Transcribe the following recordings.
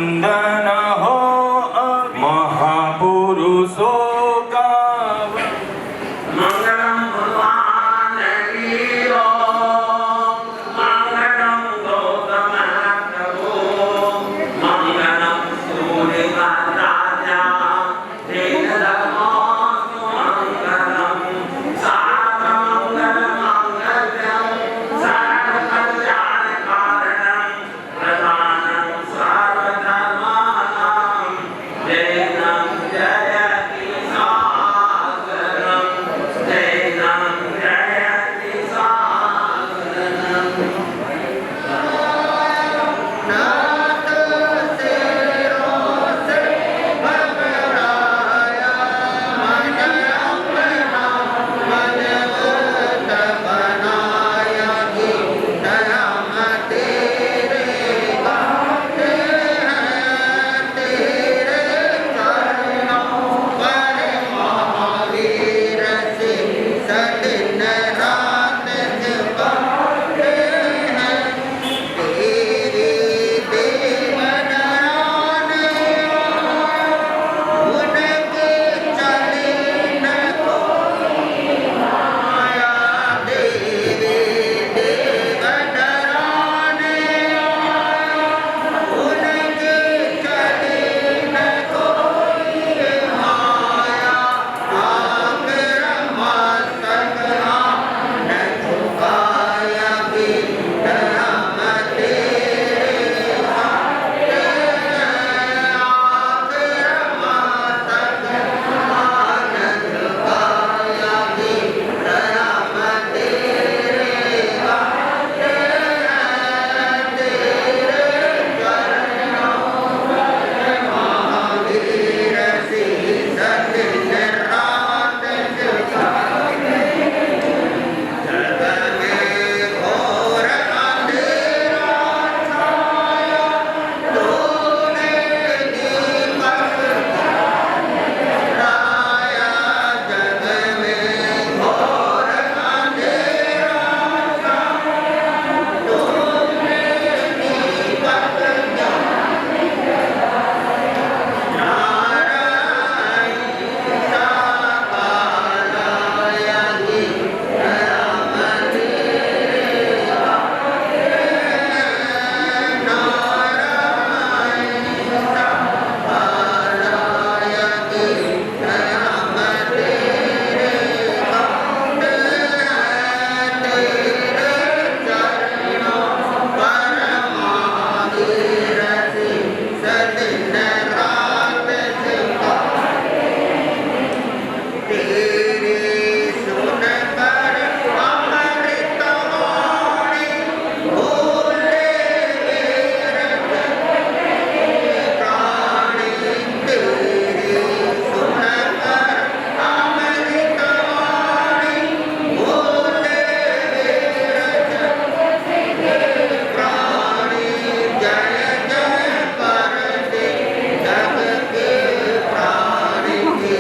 वंदन हो महापुरुषों का। मंगलम भगवान वीरो मंगलम गौतम प्रभु मंगलम सूर्यकांताजा तेन धर्मो मंगलम सारमंगल मंगलम सर्वकल्याण कारणम प्रधानम सर्वधर्माणां जयं जयति सागरम जयं जयति सागरम। नाथ तेरो से घबराया मन अपना मजबूत बनाया कि धर्म तेरे गाते हैं तेरे चरणों पर महावीर से सदिन रात जगाते हैं तेरी देवनाने उनके चले न कोई माया देवी देवनाने उनके चले न कोई माया आकर मस्तक न झुकाया कि धर्म तेरे गाते हैं आकर मस्तक न झुकाया कि धर्म तेरे गाते हैं तेरे चरणों पर महावीर से सदिन रात जगाते जग में घोर अंधेरा छाया तूने दीपक जलाया जग में घोर अंधेरा छाया तूने दीपक सदिन रात जगाते तेरी सुन कर अमृत वाणी भूले वीर प्राणी तेरी सुन कर अमृत वाणी भूले वीर प्राणी जय जय करते जग के प्राणी की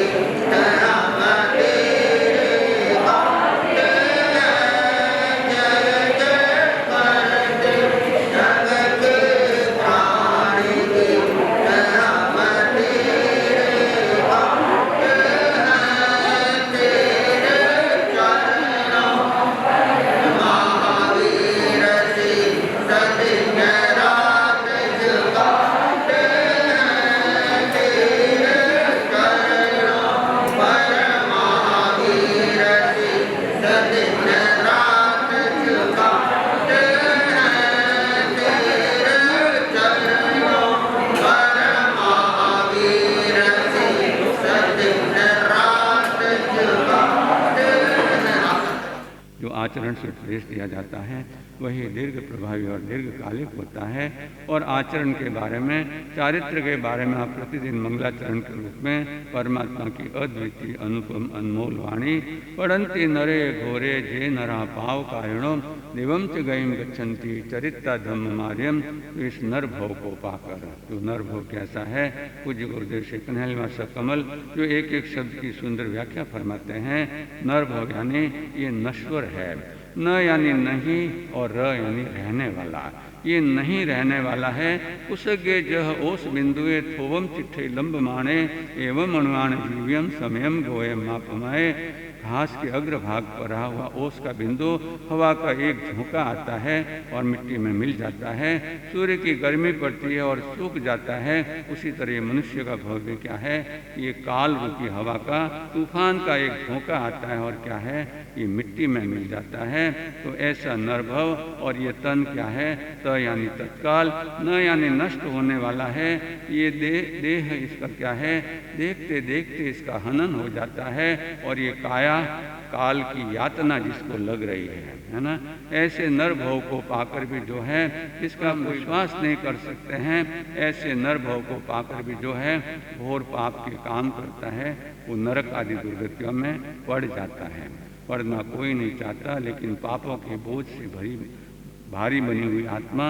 धर्म तेरे गाते हैं जय जय करते जग के प्राणी की धर्म तेरे गाते हैं तेरे चरणों महावीर से सदिन रात जगाते हैं तेरे चरणों पर महावीर से सदिन रात जगाते हैं तेरे चरणों पर महावीर से सदिन रात जगाते हैं। जो आचरण से उपदेश दिया जाता है वही दीर्घ प्रभावी और दीर्घकालिक होता है। और आचरण के बारे में, चारित्र के बारे में आप प्रतिदिन मंगलाचरण के रूप में परमात्मा की अद्वितीय अनुपम अनमोल वाणी पढ़ंती नरे घोरे जे नरा पाव कारणों दिवम च गईम गच्छन्ति चरित्रा धम्म मार्यम। तो इस नर भव को पाकर, जो नर भव कैसा है, पूज्य गुरुदेव श्री कन्हैया मास्टर कमल जो एक एक शब्द की सुंदर व्याख्या फरमाते हैं। नर भव यानी ये नश्वर है, न यानी नहीं और र यानी रहने वाला। ये नहीं रहने वाला है। उसगे जह ओस बिंदुए थोवम चिट्ठे लंब माणे एवं अणुआण जीव्यम समयम गोयम मापमाए। घास के अग्रभाग पर रहा हुआ ओस का बिंदु हवा का एक झोंका आता है और मिट्टी में मिल जाता है। सूर्य की गर्मी पड़ती है और सूख जाता है। उसी तरह मनुष्य का भव भी क्या है, ये काल रूपी हवा का तूफान का एक झोंका आता है और क्या है, ये मिट्टी में मिल जाता है। तो ऐसा नरभव और ये तन क्या है, त यानी तत्काल, न यानी नष्ट होने वाला है। ये देह इसका क्या है, देखते देखते इसका हनन हो जाता है और ये काया काल की यातना जिसको लग रही है ना। ऐसे नर भव को पाकर भी जो है इसका हम विश्वास नहीं कर सकते हैं। ऐसे नर भव को पाकर भी जो है घोर पाप के काम करता है, वो नरक आदि दुर्गतियों में पड़ जाता है। पढ़ना कोई नहीं चाहता, लेकिन पापों के बोझ से भारी बनी हुई आत्मा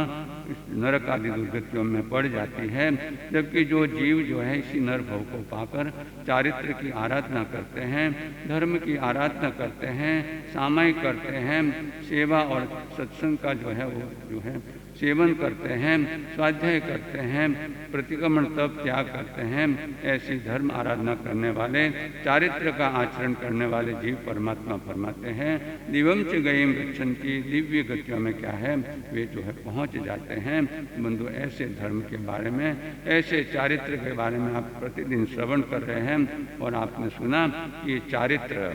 इस नरक आदि दुर्गतियों में पड़ जाती है। जबकि जो जीव जो है इसी नर भव को पाकर चारित्र की आराधना करते हैं, धर्म की आराधना करते हैं, सामायिक करते हैं, सेवा और सत्संग का जो है वो जो है सेवन करते हैं, स्वाध्याय करते हैं, प्रतिक्रमण तप त्याग करते हैं, ऐसी धर्म आराधना करने वाले, चारित्र का आचरण करने वाले जीव परमात्मा फरमाते हैं दिवम च गयम गच्छन की दिव्य गतियों में क्या है, वे जो है पहुंच जाते हैं। बंधु, ऐसे धर्म के बारे में, ऐसे चारित्र के बारे में आप प्रतिदिन श्रवण कर रहे हैं और आपने सुना कि ये चारित्र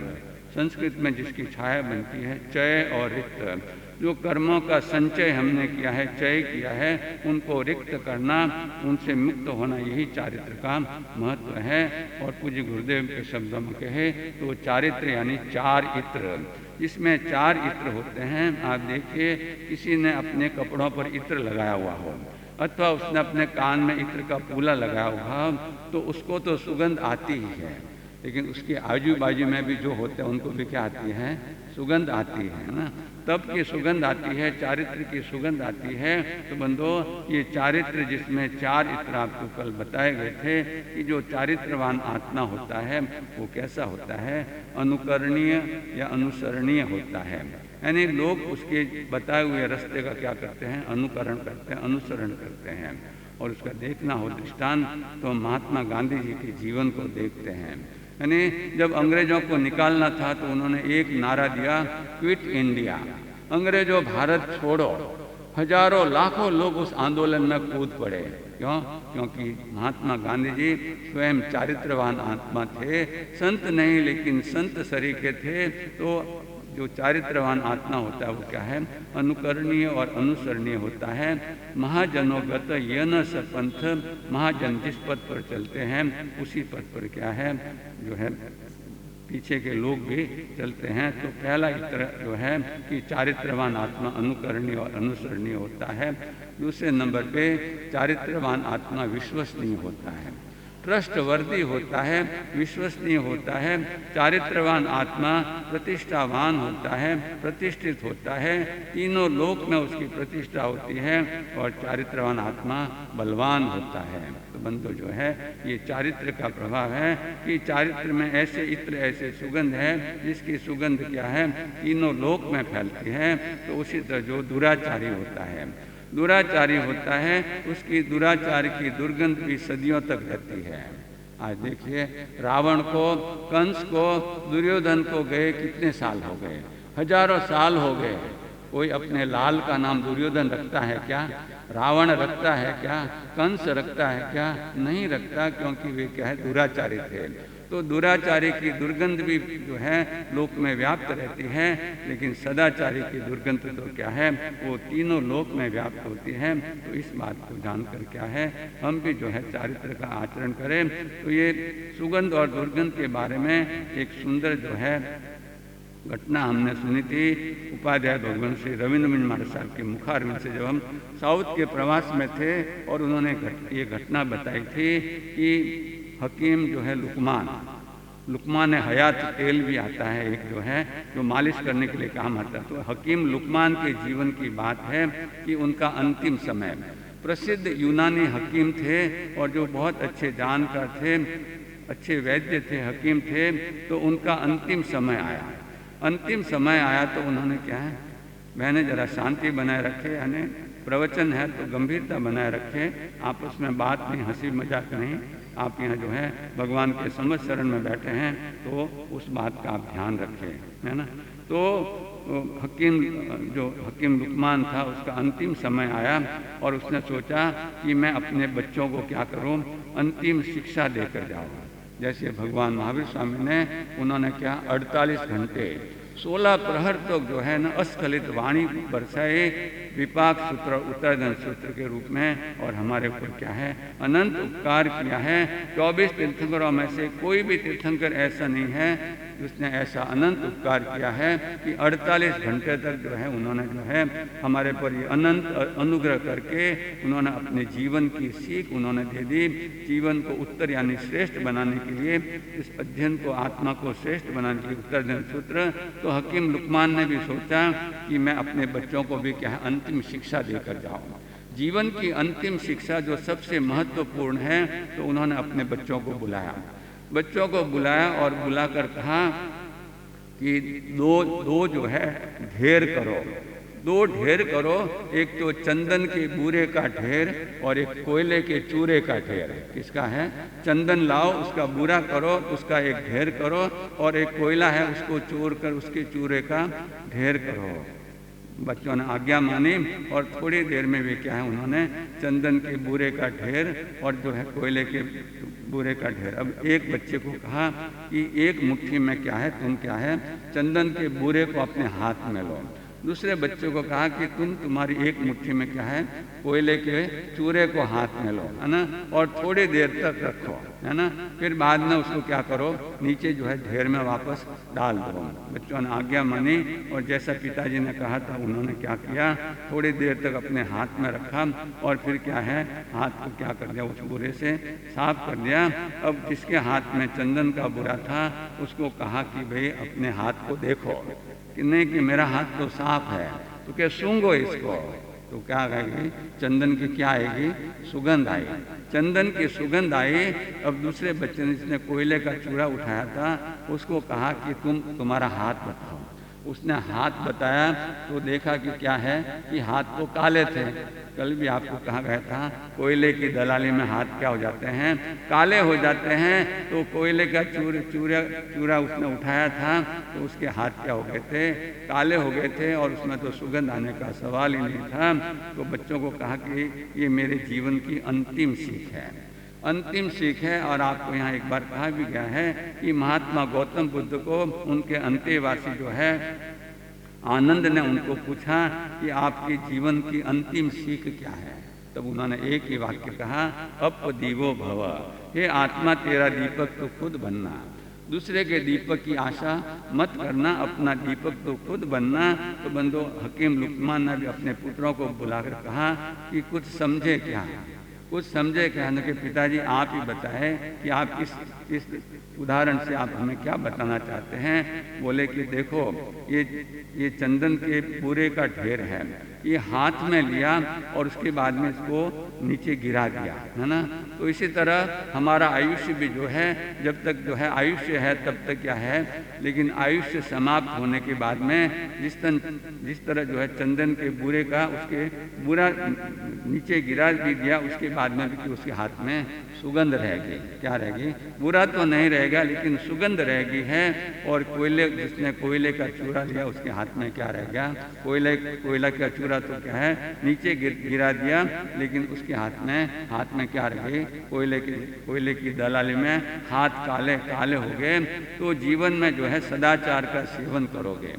संस्कृत में जिसकी छाया बनती है चय और रिक्त। जो कर्मों का संचय हमने किया है, चय किया है, उनको रिक्त करना, उनसे मुक्त होना, यही चारित्र का महत्व है। और पूज्य गुरुदेव के शब्दों में कहे तो चारित्र यानी चार इत्र, जिसमें चार इत्र होते हैं। आप देखिए, किसी ने अपने कपड़ों पर इत्र लगाया हुआ हो अथवा उसने अपने कान में इत्र का पूला लगाया हुआ, तो उसको तो सुगंध आती ही है, लेकिन उसके आजू बाजू में भी जो होते हैं उनको भी क्या आती है, सुगंध आती है ना। तप की सुगंध आती है, चारित्र की सुगंध आती है। तो बंधो, ये चारित्र जिसमें चार इत्र आपको कल बताए गए थे कि जो चारित्रवान आत्मा होता है वो कैसा होता है, अनुकरणीय या अनुसरणीय होता है। यानी लोग उसके बताए हुए रास्ते का क्या करते हैं, अनुकरण करते हैं, अनुसरण करते हैं। और उसका देखना हो दृष्टांत तो महात्मा गांधी जी के जीवन को देखते हैं। यानी जब अंग्रेजों को निकालना था तो उन्होंने एक नारा दिया, क्विट इंडिया, अंग्रेजों भारत छोड़ो। हजारों लाखों लोग उस आंदोलन में कूद पड़े। क्यों? क्योंकि महात्मा गांधी जी स्वयं चारित्रवान आत्मा थे, संत नहीं लेकिन संत सरीखे थे। तो जो चारित्रवान आत्मा होता है वो क्या है, अनुकरणीय और अनुसरणीय होता है। महाजनोगत ये न सपंथ, महाजन जिस पद पर चलते हैं उसी पद पर क्या है, जो है पीछे के लोग भी चलते हैं। तो पहला इत्र जो है कि चारित्रवान आत्मा अनुकरणीय और अनुसरणीय होता है। दूसरे नंबर पे चारित्रवान आत्मा विश्वसनीय होता है, ट्रस्टवर्दी होता है, विश्वसनीय होता है। चारित्रवान आत्मा प्रतिष्ठावान होता है, प्रतिष्ठित होता है, तीनों लोक में उसकी प्रतिष्ठा होती है। और चारित्रवान आत्मा बलवान होता है। तो बंधु जो है ये चारित्र का प्रभाव है कि चारित्र में ऐसे इत्र, ऐसे सुगंध है जिसकी सुगंध क्या है, तीनों लोक में फैलती है। तो उसी तरह जो दुराचारी होता है, दुराचारी होता है, उसकी दुराचार की दुर्गंध भी सदियों तक रहती है। आज देखिए, रावण को, कंस को, दुर्योधन को गए कितने साल हो गए, हजारों साल हो गए। कोई अपने लाल का नाम दुर्योधन रखता है क्या? रावण रखता है क्या? कंस रखता है क्या? नहीं रखता, क्योंकि वे क्या है, दुराचारी थे। तो दुराचारी की दुर्गंध भी जो है लोक में व्याप्त रहती है, लेकिन सदाचारी की दुर्गंध तो क्या है, वो तीनों लोक में व्याप्त होती है। तो इस बात को जानकर क्या है, हम भी जो है चारित्र का आचरण करें। तो ये सुगंध और दुर्गंध के बारे में एक सुंदर जो है घटना हमने सुनी थी उपाध्याय भगवान श्री रविंद्र महाराज साहब के मुखारविंद से। जब हम साउथ के प्रवास में थे और उन्होंने ये घटना बताई थी कि हकीम जो है लुकमान हयात तेल भी आता है एक, जो है जो मालिश करने के लिए काम आता है। तो हकीम लुकमान के जीवन की बात है कि उनका अंतिम समय, प्रसिद्ध यूनानी हकीम थे और जो बहुत अच्छे जानकार थे, अच्छे वैद्य थे, हकीम थे। तो उनका अंतिम समय आया। अंतिम समय आया तो उन्होंने क्या है, बहनें जरा शांति बनाए रखें, यानी प्रवचन है तो गंभीरता बनाए रखें, आपस में बात नहीं, हंसी मजाक नहीं। आप यहाँ जो है भगवान के समझ शरण में बैठे हैं तो उस बात का आप ध्यान रखें, है ना। तो हकीम लुकमान था, उसका अंतिम समय आया और उसने सोचा कि मैं अपने बच्चों को क्या करूं, अंतिम शिक्षा देकर जाऊं। जैसे भगवान महावीर स्वामी ने, उन्होंने क्या 48 घंटे 16 प्रहर तक जो है ना अस्खलित वाणी बरसाए, विपाक सूत्र उत्तरधन सूत्र के रूप में, और हमारे ऊपर क्या है अनंत उपकार किया है। 24 तीर्थंकरों में से कोई भी तीर्थंकर ऐसा नहीं है जिसने ऐसा अनंत उपकार किया है कि 48 घंटे तक जो है उन्होंने जो है हमारे पर ये अनंत अनुग्रह करके उन्होंने अपने जीवन की सीख उन्होंने दे दी। जीवन को उत्तर यानी श्रेष्ठ बनाने के लिए, इस अध्ययन को आत्मा को श्रेष्ठ बनाने के लिए उत्तरधन सूत्र। तो हकीम लुकमान ने भी सोचा कि मैं अपने बच्चों को भी क्या है अंतिम शिक्षा देकर जाऊँ, जीवन की अंतिम शिक्षा जो सबसे महत्वपूर्ण है। तो उन्होंने अपने बच्चों को बुलाया और बुलाकर कहा कि दो जो है ढेर करो, 2 ढेर करो, एक तो चंदन के बूरे का ढेर और एक कोयले के चूरे का ढेर। किसका है? चंदन लाओ, उसका बूरा करो, उसका एक ढेर करो, और एक कोयला है उसको चूर कर उसके चूरे का ढेर करो। बच्चों ने आज्ञा मानी और थोड़ी देर में भी क्या है उन्होंने चंदन के बूरे का ढेर और जो है कोयले के बूरे का ढेर। अब एक बच्चे को कहा कि एक मुट्ठी में क्या है, तुम क्या है चंदन के बूरे को अपने हाथ में लो। दूसरे बच्चे को कहा कि तुम्हारी एक मुट्ठी में क्या है कोयले के चूरे को हाथ में लो, है ना, और थोड़ी देर तक रखो, है ना, फिर बाद में उसको क्या करो नीचे जो है ढेर में वापस डाल दो। बच्चों ने आज्ञा मानी और जैसा पिताजी ने कहा था उन्होंने क्या किया, थोड़ी देर तक अपने हाथ में रखा और फिर क्या है हाथ को क्या कर दिया, उस बुरे से साफ कर दिया। अब जिसके हाथ में चंदन का बुरा था उसको कहा कि भाई अपने हाथ को देखो कि नहीं कि मेरा हाथ तो साफ है, तो क्या सूंघो इसको। तो क्या आएगी चंदन की, क्या आएगी सुगंध आई, चंदन की सुगंध आई। अब दूसरे बच्चे ने जिसने कोयले का चूड़ा उठाया था उसको कहा कि तुम्हारा हाथ बताओ। उसने हाथ बताया तो देखा कि क्या है कि हाथ तो काले थे। कल भी आपको कहा गया था कोयले की दलाली में हाथ क्या हो जाते हैं, काले हो जाते हैं। तो कोयले का चूरा उसने उठाया था तो उसके हाथ क्या हो गए थे, काले हो गए थे और उसमें तो सुगंध आने का सवाल ही नहीं था। तो बच्चों को कहा कि ये मेरे जीवन की अंतिम सीख है, अंतिम सीख है। और आपको यहाँ एक बार कहा भी गया है कि महात्मा गौतम बुद्ध को उनके अंतेवासी जो है आनंद ने उनको पूछा कि आपके जीवन की अंतिम सीख क्या है। तब उन्होंने एक ही वाक्य कहा, अपदीवो भव, हे आत्मा तेरा दीपक तो खुद बनना, दूसरे के दीपक की आशा मत करना, अपना दीपक तो खुद बनना। तो बंदो हकीम लुकमान ने भी अपने पुत्रों को बुलाकर कहा कि कुछ समझे क्या, कुछ समझे क्या कि पिताजी आप ही बताएं कि आप इस उदाहरण से आप हमें क्या बताना चाहते हैं। बोले कि देखो ये चंदन के बूरे का ढेर है, ये हाथ में लिया और उसके बाद में इसको नीचे गिरा दिया, है ना। तो इसी तरह हमारा आयुष्य भी जो है जब तक जो है आयुष्य है तब तक क्या है, लेकिन आयुष्य समाप्त होने के बाद में जिस तरह जो है चंदन के बूरे का उसके बूरा नीचे गिरा भी दिया, उसके बाद में भी कि उसके हाथ में सुगंध रहेगी। क्या रहेगी? बुरा तो नहीं रहेगा लेकिन सुगंध रहेगी है। और जिसने कोयले का चूरा लिया उसके हाथ में क्या रहेगा, कोयला का चूरा तो क्या है नीचे गिरा दिया, लेकिन उसके हाथ में क्या रहेगी, कोयले की दलाली में हाथ काले हो गए। तो जीवन में जो है सदाचार का सेवन करोगे,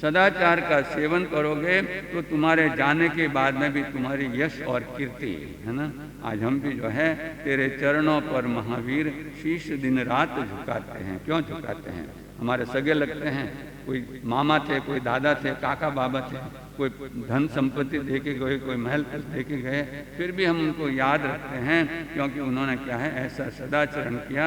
सदाचार का सेवन करोगे तो तुम्हारे जाने के बाद में भी तुम्हारी यश और कीर्ति, है ना। आज हम भी जो है तेरे चरणों पर महावीर शीश दिन रात झुकाते हैं। क्यों झुकाते हैं? हमारे सगे लगते हैं, कोई मामा थे, कोई दादा थे, काका बाबा थे, कोई धन संपत्ति दे के गए, कोई महल दे के गए, फिर भी हम उनको याद रखते हैं क्योंकि उन्होंने क्या है ऐसा सदाचरण किया,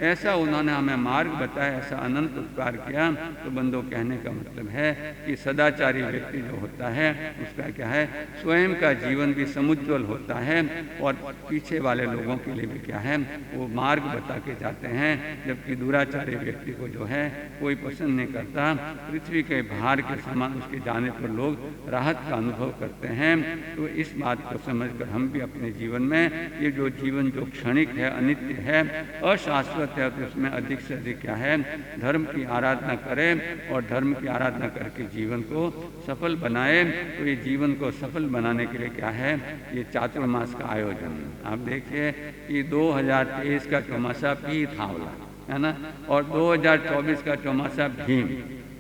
ऐसा उन्होंने हमें मार्ग बताया, ऐसा अनंत उपकार किया। तो बंदो कहने का मतलब है कि सदाचारी व्यक्ति जो होता है उसका क्या है स्वयं का जीवन भी समुज्वल होता है और पीछे वाले लोगों के लिए भी क्या है वो मार्ग बता के जाते हैं। जबकि दुराचारी व्यक्ति को जो है कोई पसंद नहीं करता, पृथ्वी के भार के समान उसके जाने पर लोग राहत का अनुभव करते हैं। तो इस बात को समझकर हम भी अपने जीवन में ये जो जीवन जो क्षणिक है, अनित्य है, अशाश्वत है, तो उसमें अधिक से अधिक क्या है, धर्म की आराधना करें और धर्म की आराधना करके जीवन को सफल बनाए। तो ये जीवन को सफल बनाने के लिए क्या है, ये चातुर्मास का आयोजन। आप देखिए कि 2023 का चौमासा पीथावला है ना, और 2024 का चौमासा भीम,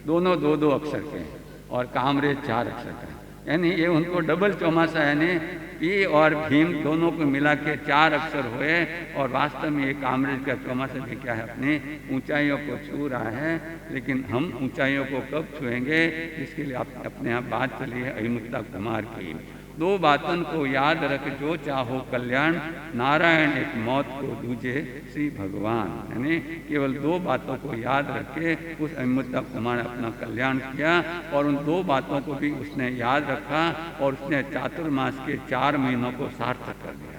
दोनों दो दो अक्षर के हैं, और कामरेज 4 अक्षर का है। यानी ये उनको डबल चौमासा, यानी पी और भीम दोनों को मिला के 4 अक्षर हुए। और वास्तव में ये कामरेज का चौमासा भी क्या है, अपनी ऊंचाइयों को छू रहा है। लेकिन हम ऊंचाइयों को कब छुएंगे, इसके लिए आप अपने आप बात चली है अहिमुक्ता कुमार की। 2 बातन को याद रख जो चाहो कल्याण, नारायण एक मौत को दूजे श्री भगवान। यानी केवल 2 बातों को याद रख के उस अहिमुक्ता कुमार ने अपना कल्याण किया, और उन 2 बातों को भी उसने याद रखा, और उसने चातुर्मास के 4 महीनों को सार्थक कर दिया।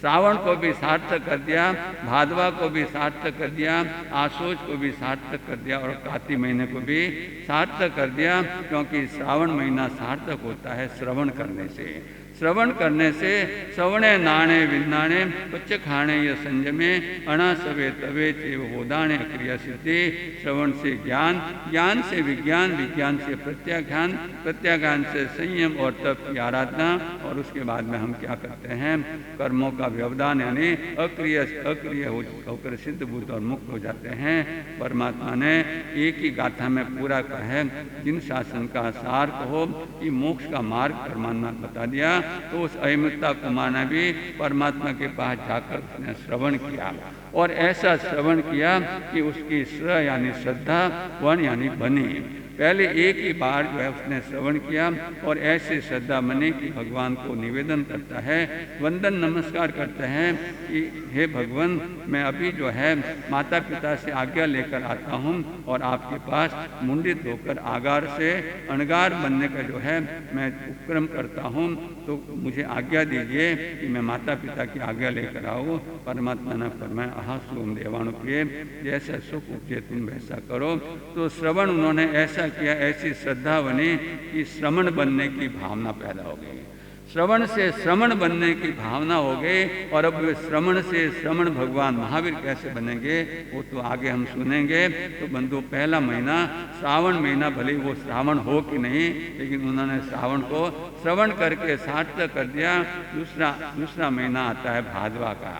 श्रावण को भी सार्थक कर दिया, भादवा को भी सार्थक कर दिया, आशोज को भी सार्थक कर दिया, और कार्तिक महीने को भी सार्थक कर दिया। क्योंकि श्रावण महीना सार्थक होता है श्रवण करने से। श्रवण करने से सवणे नाणे विन्नाणे पच्च खाणे य संयमे अणा सवे तवे चेव होदाणे क्रिया सिद्धि। श्रवण से ज्ञान, ज्ञान से विज्ञान, विज्ञान से प्रत्याख्यान, प्रत्याख्यान से संयम और तप की आराधना, और उसके बाद में हम क्या करते हैं, कर्मों का व्यवधान, यानी अक्रिय होकर सिद्ध बुद्ध और मुक्त हो जाते हैं। परमात्मा ने एक ही गाथा में पूरा कहा है, जिन शासन का सार कहो कि मोक्ष का मार्ग परमात्मा बता दिया। तो उस अहिमुक्ता कुमार ने भी परमात्मा के पास जाकर उसने श्रवण किया, और ऐसा श्रवण किया कि उसकी श्र यानी श्रद्धा, वन यानी बनी। पहले एक ही बार जो है उसने श्रवण किया, और ऐसे श्रद्धा बने कि भगवान को निवेदन करता है, वंदन नमस्कार करते हैं कि हे भगवान, मैं अभी जो है माता पिता से आज्ञा लेकर आता हूँ, और आपके पास मुंडित होकर आगार से अणगार बनने का जो है मैं उपक्रम करता हूँ। तो मुझे आज्ञा दीजिए कि मैं माता पिता की आज्ञा लेकर आऊँ। परमात्मा ने फरमाया, आहा सोम देवाणु प्रिय, जैसा सुख उपजे तुम वैसा करो। तो श्रवण उन्होंने ऐसा किया, ऐसी श्रद्धा बनी कि श्रमण बनने की भावना पैदा हो गई। श्रवण से श्रमण बनने की भावना हो गई, और अब वे श्रवण से श्रमण भगवान महावीर कैसे बनेंगे वो तो आगे हम सुनेंगे। तो बंधु, पहला महीना श्रावण महीना, भले वो श्रावण हो कि नहीं, लेकिन उन्होंने श्रावण को श्रवण करके सार्थक कर दिया। दूसरा महीना आता है भादवा का,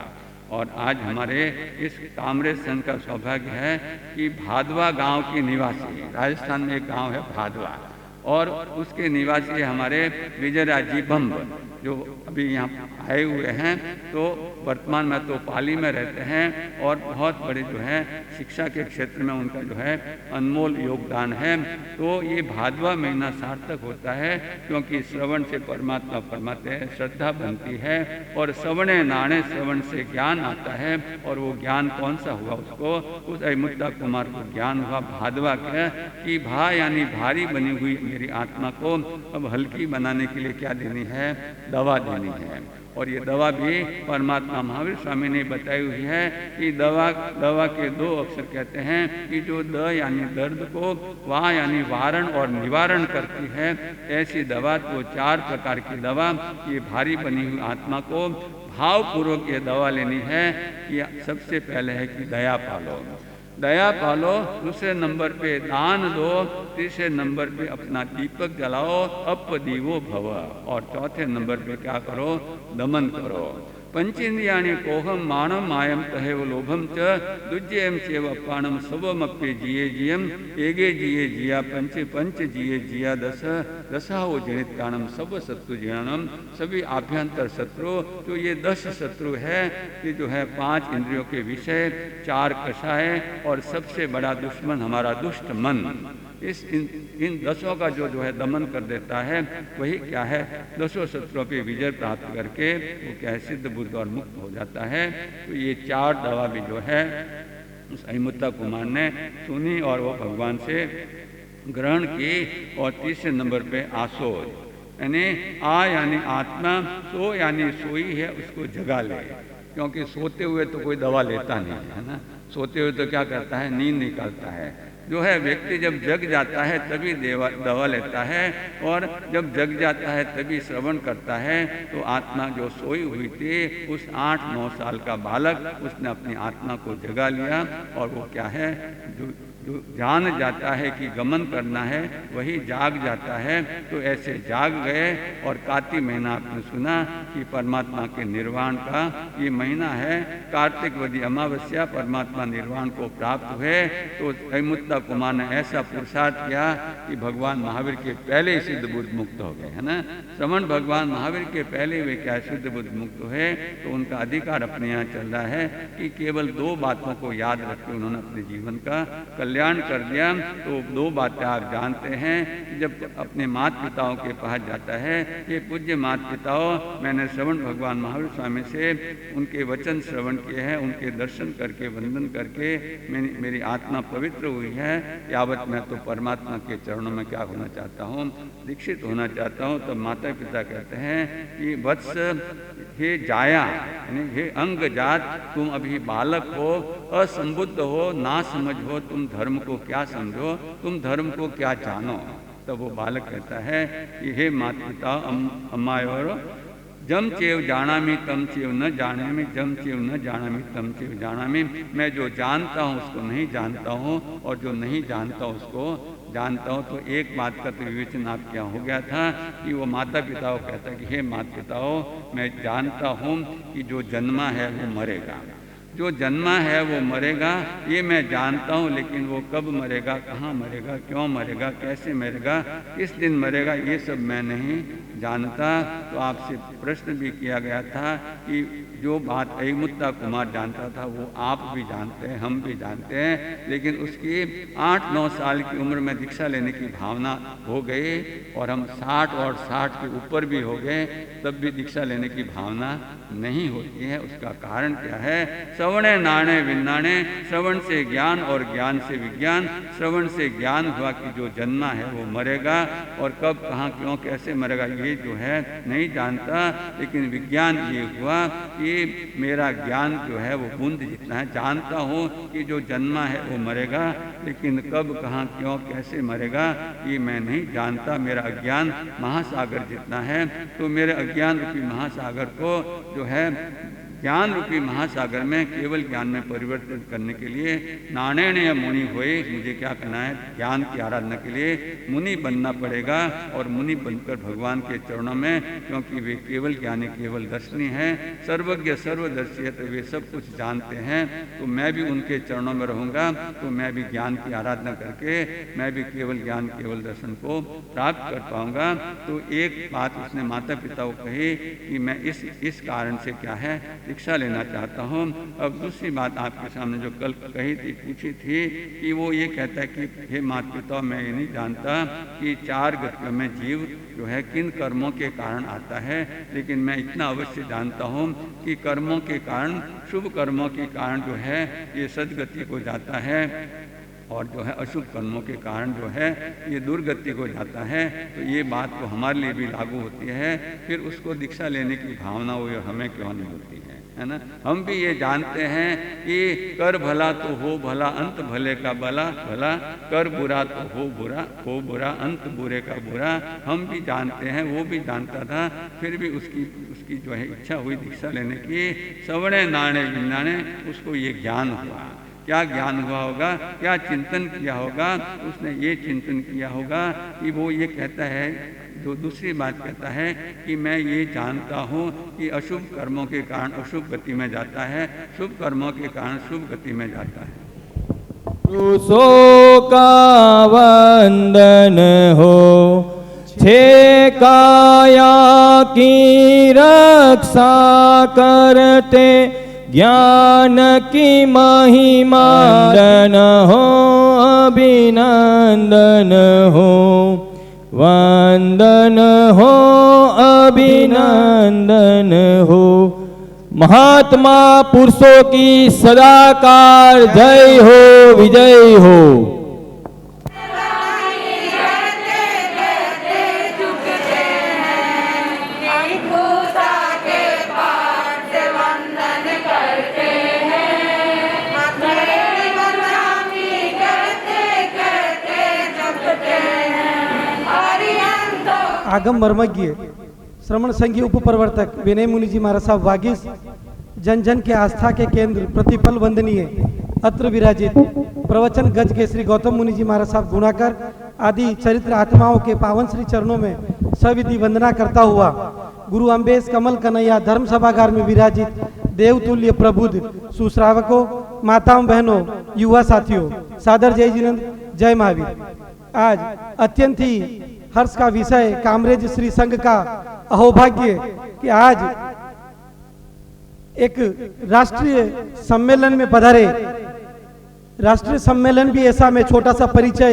और आज हमारे इस कामरेज संघ का सौभाग्य है कि भादवा गांव की निवासी, राजस्थान में एक गांव है भादवा, और उसके निवासी हमारे विजयराज जी बम्ब, जो अभी यहाँ आए हुए हैं। तो वर्तमान में तो पाली में रहते हैं, और बहुत बड़े जो है शिक्षा के क्षेत्र में उनका जो है अनमोल योगदान है। तो ये भादवा महीना सार्थक होता है, क्योंकि श्रवण से परमात्मा फरमाते हैं, श्रद्धा बनती है, और श्रवणे नाणे, श्रवण से ज्ञान आता है। और वो ज्ञान कौन सा हुआ, उसको उस अहिमुक्ता कुमार को ज्ञान हुआ भादवा का कि भा यानी भारी बनी हुई मेरी आत्मा को अब हल्की बनाने के लिए क्या देनी है, दवा देनी है। और ये दवा भी परमात्मा महावीर स्वामी ने बताई हुई है कि दवा के 2 अक्षर कहते हैं कि जो द यानी दर्द को, वा यानी वारण और निवारण करती है। ऐसी दवा, तो 4 प्रकार की दवा, ये भारी बनी हुई आत्मा को भावपूर्वक ये दवा लेनी है। कि सबसे पहले है कि दया पालो, दया पालो। दूसरे नंबर पे दान दो। तीसरे नंबर पे अपना दीपक जलाओ, अप दीवो भव। और चौथे नंबर पे क्या करो, दमन करो। पंचेन्द्रियाणि कोहम मानम मायम तहेव लोभम च दुज्यम चेव अपाणम सबमप्य जिये जियम एगे जिये जिया पंच जिये जिया दशहो जनित काणम सब शत्रु जीर्णम। सभी आभ्यंतर शत्रु, जो ये 10 शत्रु है, ये जो है 5 इंद्रियों के विषय, 4 कषाय, और सबसे बड़ा दुश्मन हमारा दुष्ट मन। इन 10 का जो है दमन कर देता है, वही क्या है 10 शत्रुओं पे विजय प्राप्त करके वो क्या है सिद्ध बुद्ध और मुक्त हो जाता है। तो ये 4 दवा भी जो है उस अहिमुक्ता कुमार ने सुनी, और वो भगवान से ग्रहण की। और तीसरे नंबर पे आसोज, यानी यानी आत्मा, सो यानी सोई है, उसको जगा ले। क्योंकि सोते हुए तो कोई दवा लेता नहीं है ना, सोते हुए तो क्या करता है, नींद निकालता है। जो है व्यक्ति जब जग जाता है तभी दवा लेता है, और जब जग जाता है तभी श्रवण करता है। तो आत्मा जो सोई हुई थी, उस 8-9 साल का बालक, उसने अपनी आत्मा को जगा लिया, और वो क्या है, जो जान जाता है कि गमन करना है, वही जाग जाता है। तो ऐसे जाग गए, और कार्तिक महीना आपने सुना कि परमात्मा के निर्वाण का ये महीना है। कार्तिक वदी अमावस्या परमात्मा निर्वाण को प्राप्त हुए। तो अहिमुत्ता कुमार ने ऐसा पुरुषार्थ किया कि भगवान महावीर के पहले ही सिद्ध बुद्ध मुक्त हो गए, है ना। श्रवण भगवान महावीर के पहले वे क्या सिद्ध बुद्ध मुक्त हुए। तो उनका अधिकार अपने यहाँ चल रहा है कि केवल 2 बातों को याद रख के उन्होंने अपने जीवन का कल्याण कर दिया। तो 2 बातें आप जानते हैं कि जब अपने माता पिताओं के पास जाता है, ये पूज्य माता पिताओं, मैंने श्रवण भगवान महावीर स्वामी से उनके वचन श्रवण किए हैं, उनके दर्शन करके वंदन करके मेरी आत्मा पवित्र हुई है। यावत मैं तो परमात्मा के चरणों में क्या होना चाहता हूँ, दीक्षित होना चाहता हूँ। तो माता पिता कहते हैं कि वत्स, हे जाया, यानी हे अंग जात, तुम अभी बालक हो, असंबुद्ध हो, ना समझ हो, तुम धर्म को क्या समझो, तुम धर्म को क्या जानो। तब वो बालक कहता है कि हे माता पिता अम्मायोर, जम चेव जानामि तम चेव न जानामि, जम चेव न जानामि तम चेव जानामि। मैं जो जानता हूँ उसको नहीं जानता हूँ, और जो नहीं जानता उसको जानता हूँ। तो एक बात का तो विवेचन आप क्या हो गया था कि वो माता पिता को कहता है कि हे माता पिताओं, मैं जानता हूँ कि जो जन्मा है वो मरेगा, जो जन्मा है वो मरेगा, ये मैं जानता हूँ। लेकिन वो कब मरेगा, कहाँ मरेगा, क्यों मरेगा, कैसे मरेगा, किस दिन मरेगा, ये सब मैं नहीं जानता। तो आपसे प्रश्न भी किया गया था कि जो बात अहिमुत्ता कुमार जानता था वो आप भी जानते हैं, हम भी जानते हैं। लेकिन उसकी 8-9 साल की उम्र में दीक्षा लेने की भावना हो गई, और हम 60 और 60 के ऊपर भी हो गए, तब भी दीक्षा लेने की भावना नहीं होती है। उसका कारण क्या है? श्रवणे नाणे विन्नाणे, श्रवण से ज्ञान और ज्ञान से विज्ञान। श्रवण से ज्ञान हुआ कि जो जन्मा है वो मरेगा, और कब, कहाँ, क्यों, कैसे मरेगा ये जो है नहीं जानता। लेकिन विज्ञान ये हुआ कि मेरा ज्ञान जो है वो बूंद जितना है। जानता हूँ कि जो जन्मा है वो मरेगा, लेकिन कब, कहाँ, क्यों, कैसे मरेगा ये मैं नहीं जानता। मेरा अज्ञान महासागर जितना है। तो मेरे अज्ञान रूपी महासागर को जो है ज्ञान रूपी महासागर में केवल ज्ञान में परिवर्तित करने के लिए नारायण या मुनि हुए। मुझे क्या करना है? ज्ञान की आराधना के लिए मुनि बनना पड़ेगा, और मुनि बनकर भगवान के चरणों में, क्योंकि वे केवल ज्ञानी, केवल दर्शनी हैं, सर्वज्ञ सर्वदर्शी है, तो वे सब कुछ जानते हैं। तो मैं भी उनके चरणों में रहूँगा, तो मैं भी ज्ञान की आराधना करके मैं भी केवल ज्ञान, केवल दर्शन को प्राप्त कर पाऊँगा। तो एक बात उसने माता पिता को कही कि मैं इस कारण से क्या है दीक्षा लेना चाहता हूँ। अब दूसरी बात आपके सामने जो कल कही थी, पूछी थी, कि वो ये कहता है कि हे माता पिता, मैं ये नहीं जानता कि 4 गतियों में जीव जो है किन कर्मों के कारण आता है। लेकिन मैं इतना अवश्य जानता हूँ कि कर्मों के कारण, शुभ कर्मों के कारण जो है ये सदगति को जाता है, और जो है अशुभ कर्मों के कारण जो है ये दुर्गति को जाता है। तो ये बात तो हमारे लिए भी लागू होती है। फिर उसको दीक्षा लेने की भावना वो हमें क्यों नहीं होती है ना। हम भी ये जानते हैं कि कर भला तो हो भला, अंत भले का भला भला, कर बुरा तो हो बुरा, अंत बुरे का बुरा। हम भी जानते हैं, वो भी जानता था, फिर भी उसकी जो है इच्छा हुई दीक्षा लेने की। सवणे नाणे विन्नाणे, उसको ये ज्ञान हुआ। क्या ज्ञान हुआ होगा, क्या चिंतन किया होगा? उसने ये चिंतन किया होगा कि वो ये कहता है, जो दूसरी बात कहता है कि मैं ये जानता हूँ कि अशुभ कर्मों के कारण अशुभ गति में जाता है, शुभ कर्मों के कारण शुभ गति में जाता है। पुरुषों का वंदन हो, छे काया की रक्षा करते, ज्ञान की महिमा दन हो, अभिनंदन हो, वंदन हो, अभिनंदन हो। महात्मा पुरुषों की सदाकाल जय हो, विजय हो। आगम मर्मज्ञ श्रवण संघीय उप प्रवर्तक विनय मुनि जी महाराज साहब वागीस, जन जन के आस्था के केंद्र प्रतिपल वंदनीय अत्र विराजित प्रवचन गज के श्री गौतम मुनि जी महाराज साहब गुणाकर आदि चरित्र आत्माओं के पावन श्री चरणों में सविधि वंदना करता हुआ गुरु अम्बेश कमल कन्हैया धर्म सभागार में विराजित देवतुल्य प्रबुद्ध सुश्रावकों, माताओं, बहनों, युवा साथियों, सादर जय जिनेंद्र, जय महावीर। आज अत्यंत ही हर्ष का विषय कामरेज श्री संघ का अहोभाग्य कि आज एक राष्ट्रीय सम्मेलन में पधारे। राष्ट्रीय सम्मेलन भी ऐसा, मैं छोटा सा परिचय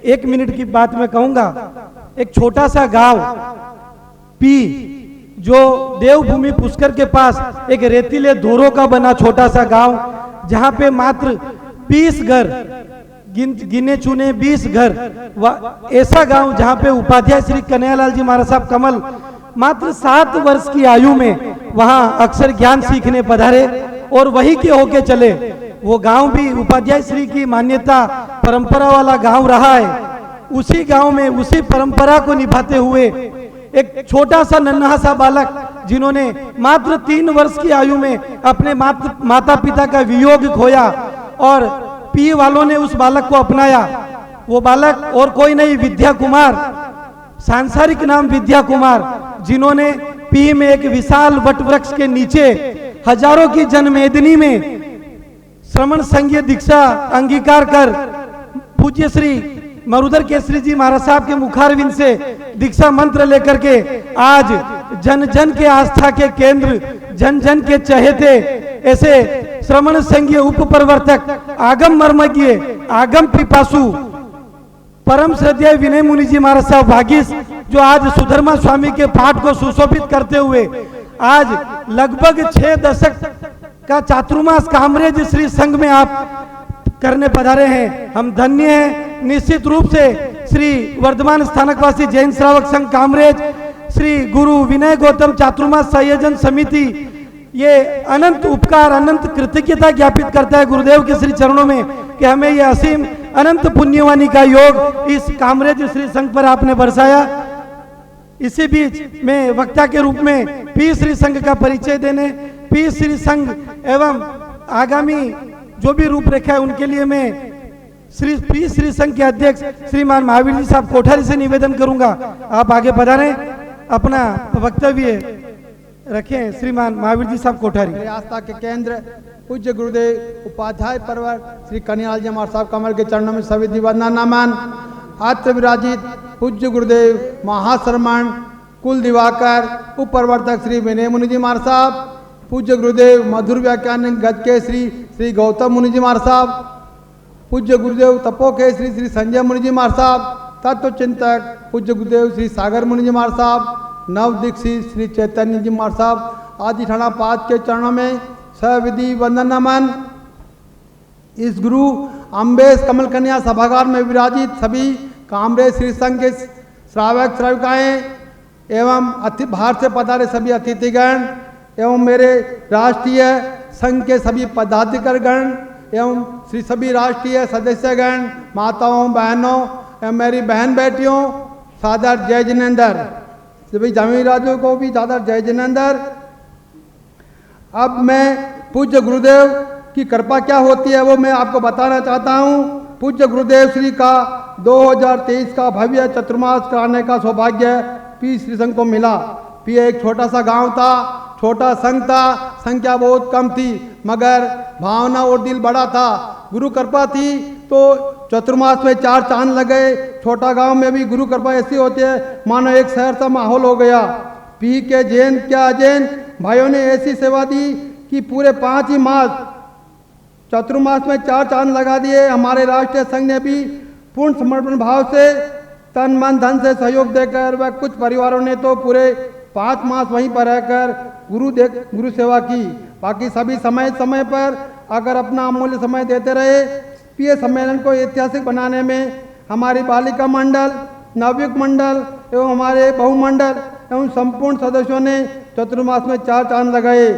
एक मिनट की बात मैं कहूंगा। एक छोटा सा गांव पी जो देवभूमि पुष्कर के पास एक रेतीले धोरों का बना छोटा सा गांव, जहां पे मात्र 20 घर गिने चुने 20 घर, ऐसा गांव जहां पे उपाध्याय श्री कन्हैयालाल जी महाराज साहब कमल मात्र 7 वर्ष की आयु में वहां अक्षर ज्ञान सीखने पधारे और वही के होके चले। वो गांव भी उपाध्याय श्री की मान्यता परंपरा वाला गांव रहा है। उसी गांव में उसी परंपरा को निभाते हुए एक छोटा सा नन्हा सा बालक जिन्होंने मात्र 3 वर्ष की आयु में अपने माता पिता का वियोग खोया और पी वालों ने उस बालक को अपनाया। वो बालक और कोई नहीं, विद्या कुमार, सांसारिक नाम विद्या कुमार, जिन्होंने पी में एक विशाल वट वृक्ष के नीचे हजारों की जनमेदनी में श्रवण संघीय दीक्षा अंगीकार कर पूज्य श्री मरुधर केसरी जी महाराज साहब के मुखारविंद से दीक्षा मंत्र लेकर के आज जन जन के आस्था के केंद्र, जन जन के चहेते ऐसे श्रवण संघीय उप प्रवर्तक आगम मर्मज्ञ, आगम पिपासु, परम श्रद्धेय विनय मुनि जी महाराज साहब वागीस, जो आज सुधर्मा स्वामी के पाठ को सुशोभित करते हुए आज लगभग 6 दशक का चातुर्मास कामरेज श्री संघ में आप करने पधारे हैं। हम धन्य हैं। निश्चित रूप से श्री वर्धमान स्थानकवासी जैन श्रावक संघ कामरेज, श्री गुरु विनय गौतम चातुर्मास संयोजन समिति ये अनंत उपकार, अनंत कृतज्ञता ज्ञापित करता है गुरुदेव के श्री चरणों में कि हमें ये असीम अनंत पुण्यवानी का योग इस कामरेज श्री संघ पर आपने बरसाया। इसी बीच मैं वक्ता के रूप में पी श्री संघ का परिचय देने, पी श्री संघ एवं आगामी जो भी रूपरेखा है उनके लिए मैं पी श्री संघ के अध्यक्ष श्रीमान महावीर जी साहब कोठारी से निवेदन करूंगा, आप आगे बढ़ाएं, अपना वक्तव्य रखें। श्रीमान महावीर जी साहब कोठारी। आस्था के केंद्र पूज्य गुरुदेव उपाध्याय परवर श्री कन्हैयालाल जी महाराज साहब कमल के चरणों में सविधि वंदना नमन। अत्र विराजित पूज्य गुरुदेव महाश्रमण कुल दिवाकर उप प्रवर्तक श्री विनय मुनि जी महाराज साहब, पूज्य गुरुदेव मधुर व्याख्यान गज के श्री गौतम मुनि जी महाराज साहब, पूज्य गुरुदेव तपो के श्री संजय मुनि जी महाराज साहब, तत्व चिंतक पूज्य गुरुदेव श्री सागर मुनि जी महाराज साहब, नव दीक्षित श्री चैतन्य जी महाराज साहब आदि ठाणा पाद के चरणों में सविधि वंदन नमन। इस गुरु अम्बेश कमल कन्या सभागार में विराजित सभी कामरेज श्री संघ के श्रावक श्राविकाएं एवं बाहर से पधारे सभी अतिथिगण एवं मेरे राष्ट्रीय संघ के सभी पदाधिकारीगण एवं श्री सभी राष्ट्रीय सदस्यगण, माताओं, बहनों एवं मेरी बहन बेटियों, सादर जय जिनेंद्र। सभी जमीराजों को भी सादर जय जिनेंद्र। अब मैं पूज्य गुरुदेव की कृपा क्या होती है वो मैं आपको बताना चाहता हूँ। पूज्य गुरुदेव श्री का 2023 का भव्य चतुर्मास कराने का सौभाग्य पी श्री संघ को मिला। पी एक छोटा सा गांव था, छोटा संघ था, संख्या बहुत कम थी, मगर भावना और दिल बड़ा था। गुरु कृपा थी तो चतुर्मास में 4 चांद लगे। छोटा गांव में भी गुरु कृपा ऐसी होती है मानो एक शहर सा माहौल हो गया। पी के जैन क्या जैन भाइयों ने ऐसी सेवा दी कि पूरे 5 ही मास चतुर्मास में 4 चांद लगा दिए। हमारे राष्ट्रीय संघ ने भी पूर्ण समर्पण भाव से तन मन धन से सहयोग देकर व कुछ परिवारों ने तो पूरे 5 मास वहीं पर रहकर गुरु सेवा की। बाकी सभी समय समय पर अगर अपना अमूल्य समय देते रहे। पीए सम्मेलन को ऐतिहासिक बनाने में हमारी बालिका मंडल, नवयुग मंडल एवं हमारे बहुमंडल एवं संपूर्ण सदस्यों ने चतुर्मास में 4 चांद लगाए।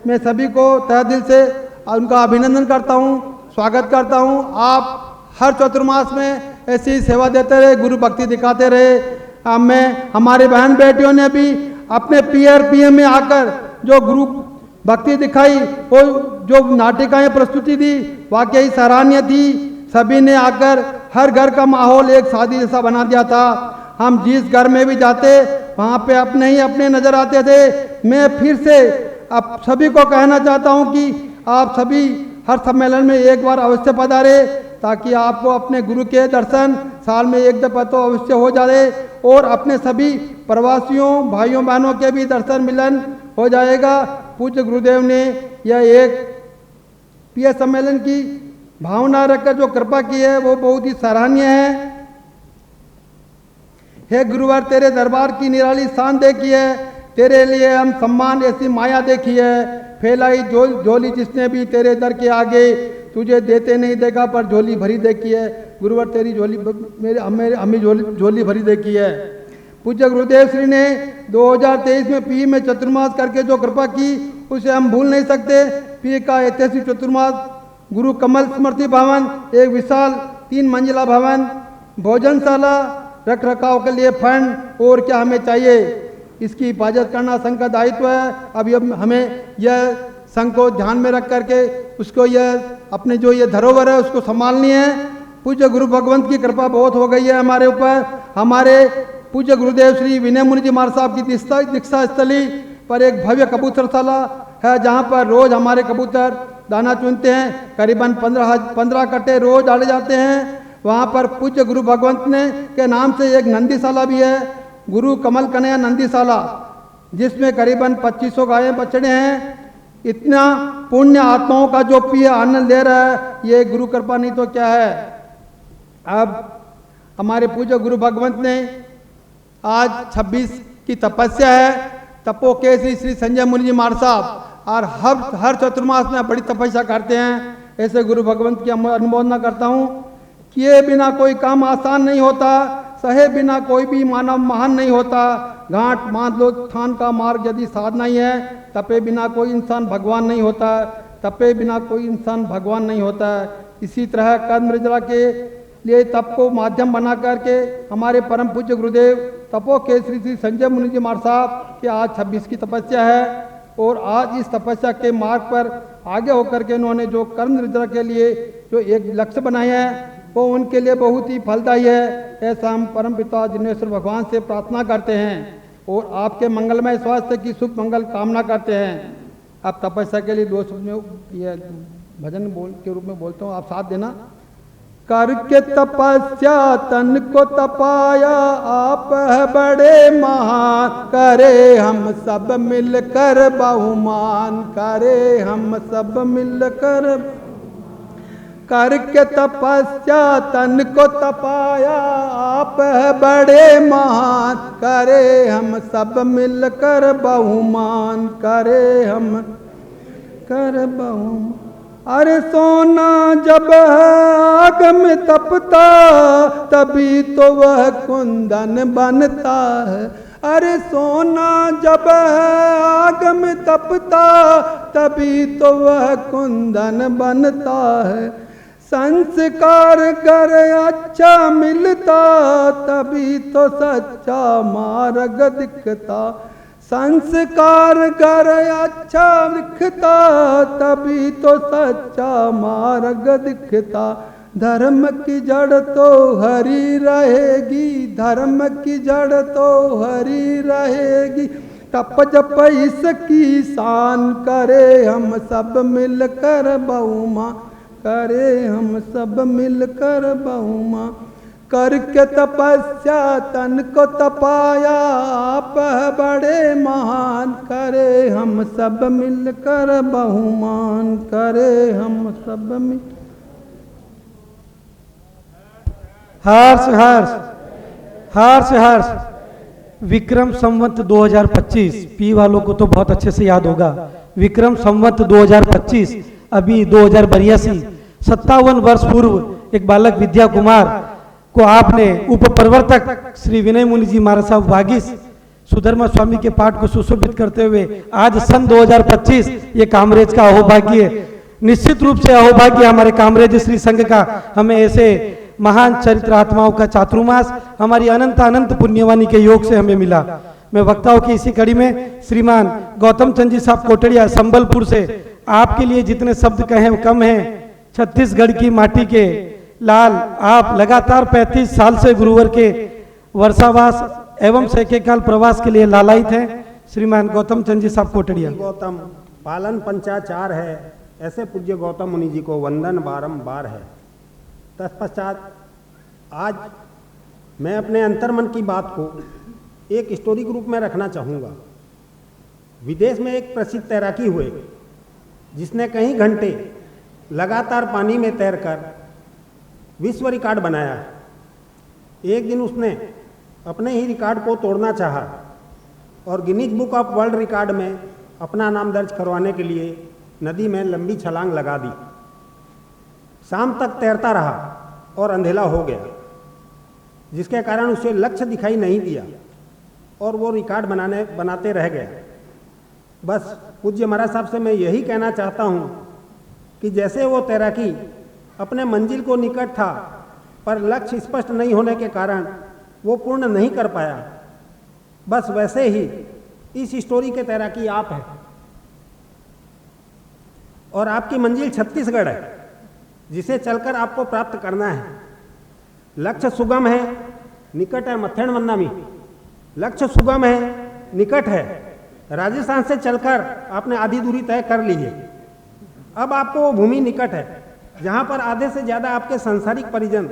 मैं सभी को तहे दिल से उनका अभिनंदन करता हूँ, स्वागत करता हूँ। आप हर चतुर्मास में ऐसी सेवा देते रहे, गुरु भक्ति दिखाते रहे। अब मैं हमारे बहन बेटियों ने भी अपने PRPM में आकर जो गुरु भक्ति दिखाई, वो जो नाटिकाएं प्रस्तुति दी, वाकई सराहनीय थी। सभी ने आकर हर घर का माहौल एक शादी जैसा बना दिया था। हम जिस घर में भी जाते वहाँ पे अपने ही अपने नजर आते थे। मैं फिर से अब सभी को कहना चाहता हूँ कि आप सभी हर सम्मेलन में एक बार अवश्य पधारे, ताकि आपको अपने गुरु के दर्शन साल में एक दफा तो अवश्य हो जाए और अपने सभी प्रवासियों भाइयों बहनों के भी दर्शन मिलन हो जाएगा। पूज्य गुरुदेव ने यह एक प्रिय सम्मेलन की भावना रखकर जो कृपा की है वो बहुत ही सराहनीय है। हे गुरुवर, तेरे दरबार की निराली शान देखी है, तेरे लिए हम सम्मान ऐसी माया देखी है। फैलाई झोली जिसने भी तेरे दर के आगे, तुझे देते नहीं देखा पर झोली भरी देखी है। गुरुवर, तेरी झोली हमें झोली भरी देखी है। पूज्य गुरुदेव श्री ने 2023 में पी में चतुर्मास करके जो कृपा की उसे हम भूल नहीं सकते। पी का ऐतिहासिक चतुर्मास गुरु कमल स्मृति भवन, एक विशाल 3 मंजिला भवन, भोजनशाला, रख रखाव के लिए फंड और क्या हमें चाहिए। इसकी हिफाजत करना संघ का दायित्व है। अभी हमें यह संघ को ध्यान में रख करके उसको यह अपने जो ये धरोहर है उसको संभालनी है। पूज्य गुरु भगवंत की कृपा बहुत हो गई है हमारे ऊपर। हमारे पूज्य गुरुदेव श्री विनय मुनि जी महाराज साहब की दीक्षा स्थली पर एक भव्य कबूतरशाला है, जहाँ पर रोज हमारे कबूतर दाना चुनते हैं। करीबन 15 कट्टे रोज डाले जाते हैं। वहाँ पर पूज्य गुरु भगवंत ने के नाम से एक नंदीशाला भी है, गुरु कमल कन्हैया नंदीशाला, जिसमें करीबन 2500 गायें बछड़े हैं। इतना पुण्य आत्माओं का जो पिए आनंद ले रहा है, ये गुरु कृपा नहीं तो क्या है। अब हमारे पूज्य गुरु भगवंत ने आज 26 की तपस्या है, तपो के श्री संजय मुनि जी महाराज साहब, और हर चतुर्मास में बड़ी तपस्या करते हैं। ऐसे गुरु भगवंत की अनुमोदना करता हूँ। किए बिना कोई काम आसान नहीं होता, सहे बिना कोई भी मानव महान नहीं होता। घाट मान लो स्थान का मार्ग यदि साधना ही है, तपे बिना कोई इंसान भगवान नहीं होता, तपे बिना कोई इंसान भगवान नहीं होता। इसी तरह कर्म मृजरा के लिए तप को माध्यम बना करके हमारे परम पूज्य गुरुदेव तपो के श्री संजय मुनि जी महाराज साहब के आज 26 की तपस्या है, और आज इस तपस्या के मार्ग पर आगे होकर के उन्होंने जो कर्म मृजरा के लिए जो एक लक्ष्य बनाए हैं वो उनके लिए बहुत ही फलदायी है। ऐसा हम परम पिता जिनेश्वर भगवान से प्रार्थना करते हैं और आपके मंगलमय स्वास्थ्य की शुभ मंगल कामना करते हैं। अब तपस्या के लिए 2 शब्द में यह भजन के रूप में बोलता हूँ, आप साथ देना। करके तपस्या तन को तपाया, आप है बड़े महान, करे हम सब मिलकर बहुमान, करे हम सब मिलकर। करके तपस्या तन को तपाया, आप है बड़े महान, करे हम सब मिलकर बहुमान, करे हम कर बहुमान। अरे सोना जब है आग में तपता, तभी तो वह कुंदन बनता है। अरे सोना जब है आग में तपता, तभी तो वह कुंदन बनता है। संस्कार कर अच्छा मिलता, तभी तो सच्चा मार्ग दिखता। संस्कार कर अच्छा दिखता, तभी तो सच्चा मार्ग दिखता। धर्म की जड़ तो हरी रहेगी, धर्म की जड़ तो हरी रहेगी। तप जप इसकी शान, करे हम सब मिलकर बहुमा, करे हम सब मिलकर बहुमा। करके तपस्या तन को तपाया, आप बड़े महान, करे हम सब मिलकर बहुमान, करे हम सब मिल। हर्ष हर्ष हर्ष हर्ष। विक्रम संवत 2025, पी वालों को तो बहुत अच्छे से याद होगा। विक्रम संवत 2025, अभी 2082, 57 वर्ष पूर्व एक बालक विद्या कुमार को आपने उप प्रवर्तक श्री विनय मुनि जी महाराज साहब वागीश सुधर्मा स्वामी के पाठ को सुशोभित करते हुए आज सन 2025 ये कामरेज का अहोभाग्य, निश्चित रूप से अहोभाग्य हमारे कामरेज श्री संघ का हमें ऐसे महान चरित्र आत्माओं का चातुर्मास हमारी अनंत अनंत पुण्यवानी के योग से हमें मिला। मैं वक्ताओं की इसी कड़ी में श्रीमान गौतम चंद जी साहब कोटड़िया संबलपुर से आपके लिए जितने शब्द कहें वो कम हैं। छत्तीसगढ़ की माटी के लाल, आप लगातार 35 साल से गुरुवर के वर्षावास एवं सैकेकाल प्रवास के लिए लालायित हैं। श्रीमान गौतम चंद जी साहब कोटड़िया। गौतम पालन पंचाचार है, ऐसे पूज्य गौतम मुनि जी को वंदन बारंबार है। तत्पश्चात आज मैं अपने अंतर्मन की बात को एक स्टोरी के रूप में रखना चाहूँगा। विदेश में एक प्रसिद्ध तैराकी हुए जिसने कई घंटे लगातार पानी में तैरकर विश्व रिकॉर्ड बनाया। एक दिन उसने अपने ही रिकॉर्ड को तोड़ना चाहा और Guinness book of world record में अपना नाम दर्ज करवाने के लिए नदी में लंबी छलांग लगा दी। शाम तक तैरता रहा और अंधेला हो गया, जिसके कारण उसे लक्ष्य दिखाई नहीं दिया और वो रिकॉर्ड बनाते रह गया। बस पूज्य महाराज साहब से मैं यही कहना चाहता हूँ कि जैसे वो तैराकी अपने मंजिल को निकट था पर लक्ष्य स्पष्ट नहीं होने के कारण वो पूर्ण नहीं कर पाया, बस वैसे ही इस स्टोरी के तैराकी आप हैं और आपकी मंजिल छत्तीसगढ़ है जिसे चलकर आपको प्राप्त करना है। लक्ष्य सुगम है, निकट है। मथेण मन्नामी लक्ष्य सुगम है, निकट है। राजस्थान से चलकर आपने आधी दूरी तय कर ली है। अब आपको वो भूमि निकट है जहाँ पर आधे से ज़्यादा आपके सांसारिक परिजन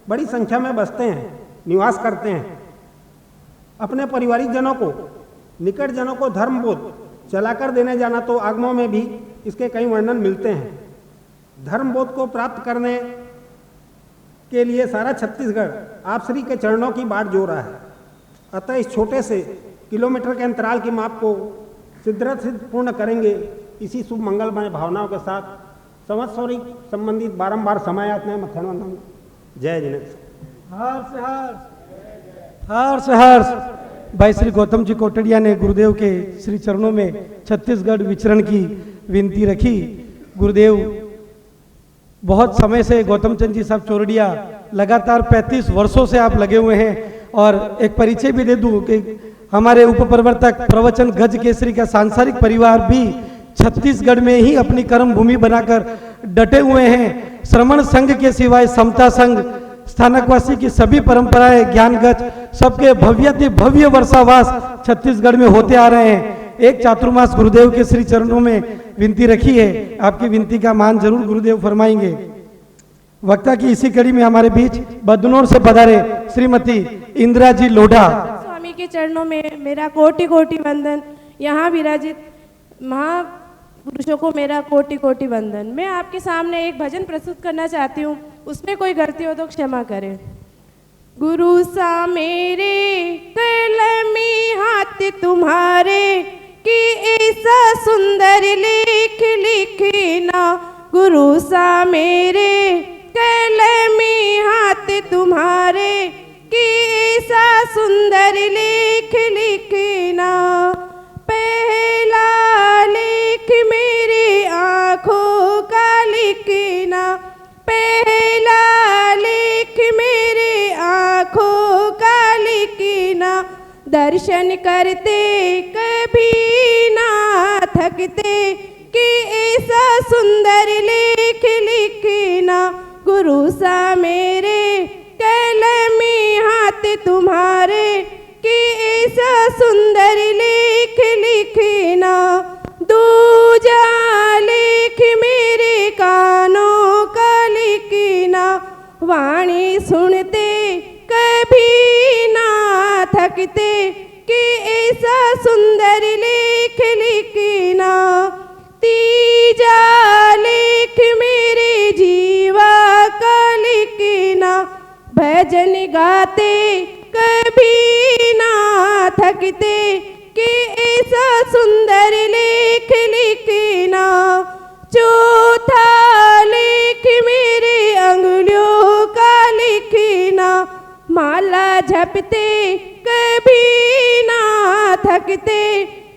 बड़ी संख्या में बसते हैं, निवास करते हैं। अपने पारिवारिक जनों को, निकट जनों को धर्मबोध चलाकर देने जाना, तो आगमों में भी इसके कई वर्णन मिलते हैं। धर्मबोध को प्राप्त करने के लिए सारा छत्तीसगढ़ आप श्री के चरणों की बाट जो रहा है। अतः इस छोटे से किलोमीटर के अंतराल की माप को सिद्ध पूर्ण करेंगे इसी शुभ मंगलमय भावनाओं के साथ संवत्सरिक संबंधित बारंबार समायात में मथन वंदन। जय जिनेन्द्र। हर्ष हर्ष। भाई श्री गौतम जी कोटड़िया ने गुरुदेव के श्री चरणों में छत्तीसगढ़ विचरण की विनती रखी। गुरुदेव बहुत समय से, गौतम चंद जी साहब चोरडिया लगातार 35 वर्षों से आप लगे हुए हैं। और एक परिचय भी दे दूं कि हमारे उप प्रवर्तक प्रवचन गज केसरी का सांसारिक परिवार भी छत्तीसगढ़ में ही अपनी कर्म भूमि बनाकर डटे हुए हैं। श्रमण संघ के सिवाय समता संघ, स्थानकवासी की सभी परंपराएं, ज्ञानगज, सबके भव्याति भव्य वर्षावास छत्तीसगढ़ में होते आ रहे हैं। एक चातुर्मास गुरुदेव के श्री चरणों में विनती रखी है, आपकी विनती का मान जरूर गुरुदेव फरमाएंगे। वक्ता की इसी कड़ी में हमारे बीच बदनौर से पधारे श्रीमती इंदिरा जी लोढ़ा। स्वामी के चरणों में मेरा कोटि कोटि वंदन। यहाँ विराजित महापुरुषों को मेरा कोटि कोटि वंदन। मैं आपके सामने एक भजन प्रस्तुत करना चाहती हूँ, उसमें कोई गलती हो तो क्षमा करें। गुरु सा मेरे कलमी हाथ तुम्हारे कि ऐसा सुंदर लेख लिखना। गुरु सा मेरे कलमी हाथ तुम्हारे कि ऐसा सुंदर लेख लिखना। पहला लेख मेरी आँखों का लिखना। पहला लेख मेरी आँखों का लिखना। दर्शन करते कभी ना थकते कि ऐसा सुंदर लेख लिखना। गुरु सा मेरे कलमी हाथ तुम्हारे कि ऐसा सुंदर लेख लिखना। दूजा लेख मेरे कानों का लिखना। वाणी सुनते कभी ना थकते कि ऐसा सुंदर लेख लिखना। तीजा लेख मेरे जीवा का लिखना। भजन गाते कभी ना थकते कि ऐसा सुंदर लेख लिखना। चौथा लेख मेरे अंगुलियों का लिखना। माला जपते कभी ना थकते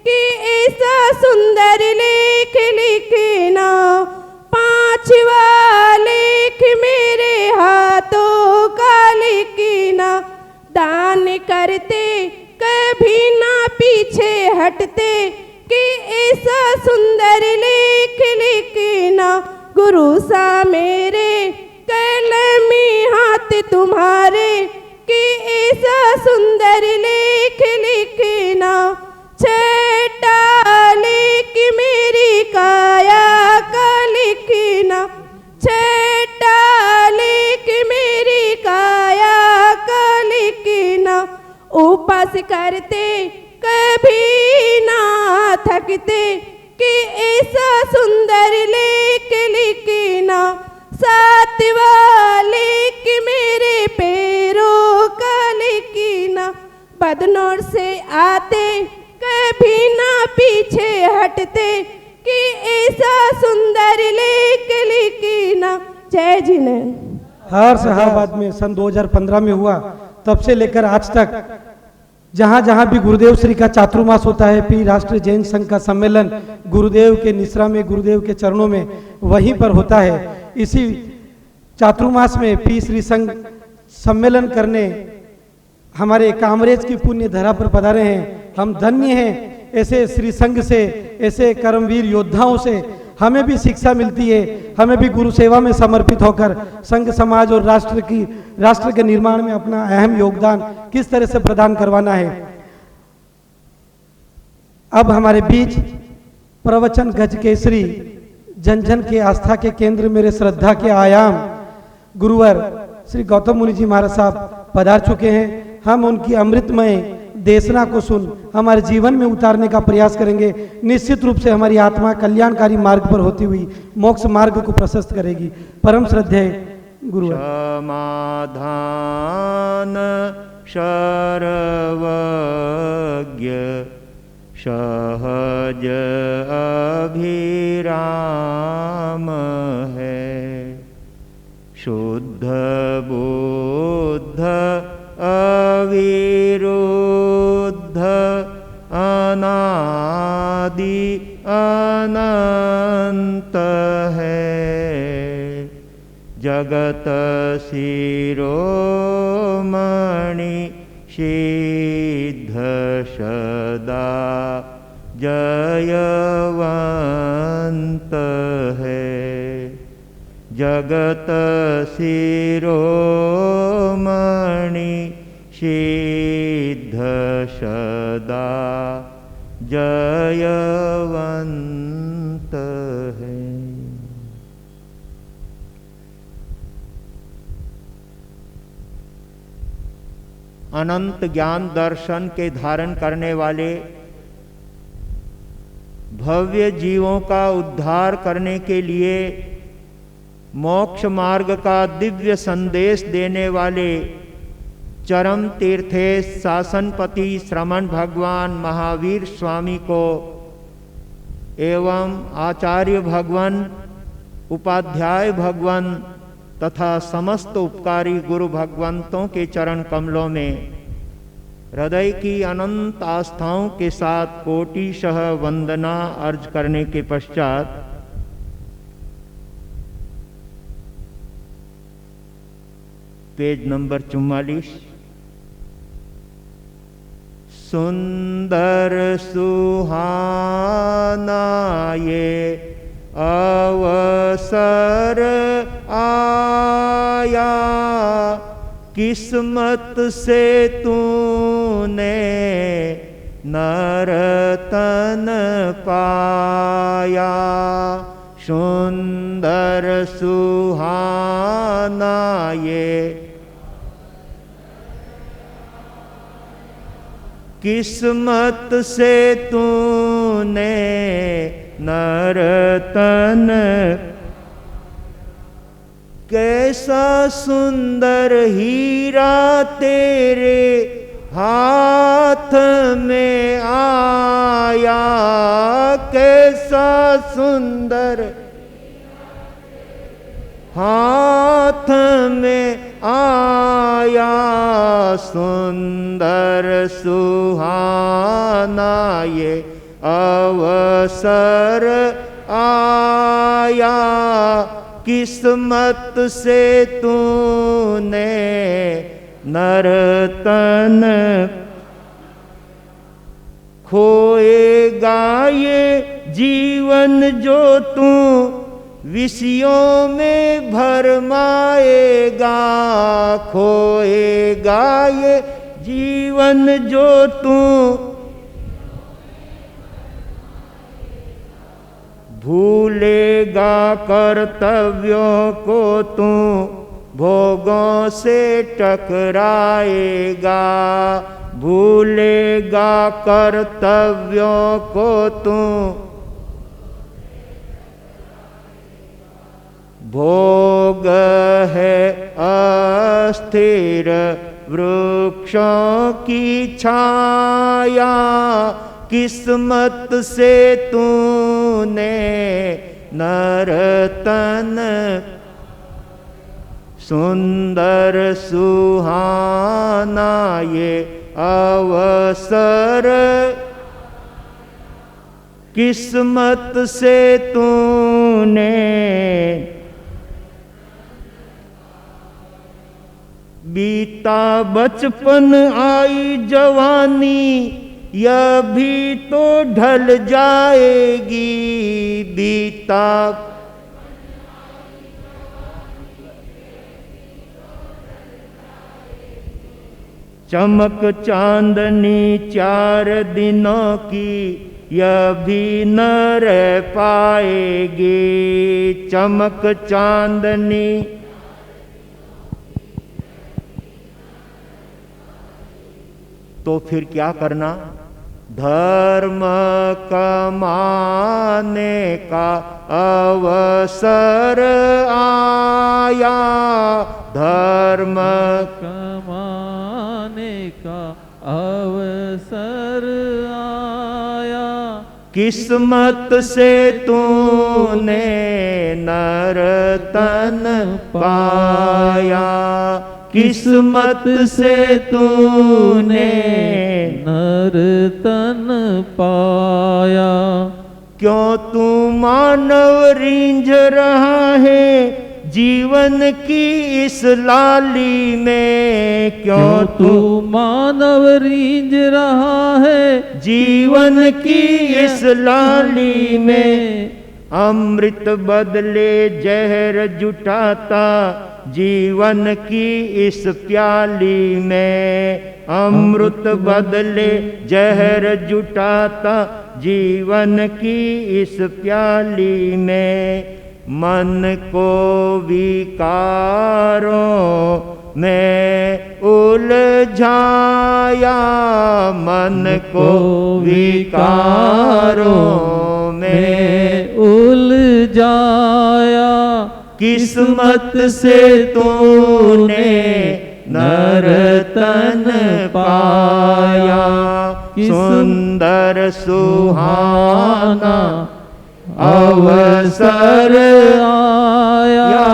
कि ऐसा सुंदर लेख लिखना। पांचवा लेख मेरे हाथों दान करते कभी ना पीछे हटते कि ऐसा सुंदर लेख लिखना गुरु सा मेरे कलमी हाथ तुम्हारे कि ऐसा सुंदर लेख लिखना छठा लेख मेरी काया का लिखना छठा लेख मेरी काया का लिखना उपास करते कभी ना थकते कि ऐसा सुंदर लेख लिखना सातवां लेख मेरे पैरों का लिखना बदनौर से आते कभी ना पीछे हटते कि ऐसा सुंदर लेख लिखना। जय जिनेन्द्र। हर शाहबाद में सन 2015 में हुआ, तब से लेकर आज तक जहाँ जहाँ भी गुरुदेव श्री का चातुर्मास होता है, पी राष्ट्रीय जैन संघ का सम्मेलन गुरुदेव के निश्रा में, गुरुदेव के चरणों में, वहीं पर होता है। इसी चातुर्मास में पी श्री संघ सम्मेलन करने हमारे कामरेज की पुण्य धरा पर पधारे हैं। हम धन्य हैं, ऐसे श्री संघ से, ऐसे कर्मवीर योद्धाओं से हमें भी शिक्षा मिलती है। हमें भी गुरु सेवा में समर्पित होकर संघ समाज और राष्ट्र के निर्माण में अपना अहम योगदान किस तरह से प्रदान करवाना है। अब हमारे बीच प्रवचन गज केसरी, जन जन के आस्था के केंद्र, मेरे श्रद्धा के आयाम गुरुवर श्री गौतम मुनि जी महाराज साहब पधार चुके हैं। हम उनकी अमृतमय देशना को सुन हमारे जीवन में उतारने का प्रयास करेंगे। निश्चित रूप से हमारी आत्मा कल्याणकारी मार्ग पर होती हुई मोक्ष मार्ग को प्रशस्त करेगी। परम श्रद्धेय गुरुवर। समाधान शरवज्ञ सहज अभिराम है, शुद्ध बुद्ध अविरुद्ध अनादि अनंत है, जगत शिरोमणि सिद्ध सदा जयवंत है, जगत शिरोमणि सिद्ध सदा जयवंत है। अनंत ज्ञान दर्शन के धारण करने वाले, भव्य जीवों का उद्धार करने के लिए मोक्ष मार्ग का दिव्य संदेश देने वाले चरम तीर्थेश शासनपति श्रमण भगवान महावीर स्वामी को एवं आचार्य भगवान, उपाध्याय भगवान तथा समस्त उपकारी गुरु भगवंतों के चरण कमलों में हृदय की अनंत आस्थाओं के साथ कोटिशः वंदना अर्ज करने के पश्चात पेज नंबर 44, सुंदर सुहाना ये अवसर आया, किस्मत से तूने नरतन पाया, सुंदर सुहाना ये किस्मत से तूने नरतन, कैसा सुंदर हीरा तेरे हाथ में आया, कैसा सुंदर हाथ में आया, सुंदर सुहाना ये अवसर आया, किस्मत से तूने नरतन खोएगा ये जीवन जो तू विषयों में भरमाएगा, खोएगा ये जीवन जो तू भूलेगा कर्तव्यों को तू भोगों से टकराएगा, भूलेगा कर्तव्यों को तू भोग है अस्थिर वृक्षों की छाया, किस्मत से तूने नरतन सुंदर सुहाना ये अवसर, किस्मत से तूने बीता बचपन आई जवानी, यह भी तो ढल जाएगी, बीता चमक चांदनी 4 दिनों की, यह भी न रह पाएगी, चमक चांदनी तो फिर क्या करना? धर्म कमाने का अवसर आया, धर्म कमाने का अवसर आया, किस्मत से तूने नरतन पाया, किस्मत से तूने नरतन पाया। क्यों तू मानव रींझ रहा है जीवन की इस लाली में, क्यों तू मानव रींझ रहा है जीवन की इस लाली में, अमृत बदले जहर जुटाता जीवन की इस प्याली में, अमृत बदले जहर जुटाता जीवन की इस प्याली में, मन को विकारों में उलझाया, मन को विकारों में उलझाया, किस्मत से तूने नरतन पाया, सुंदर सुहाना अवसर आया,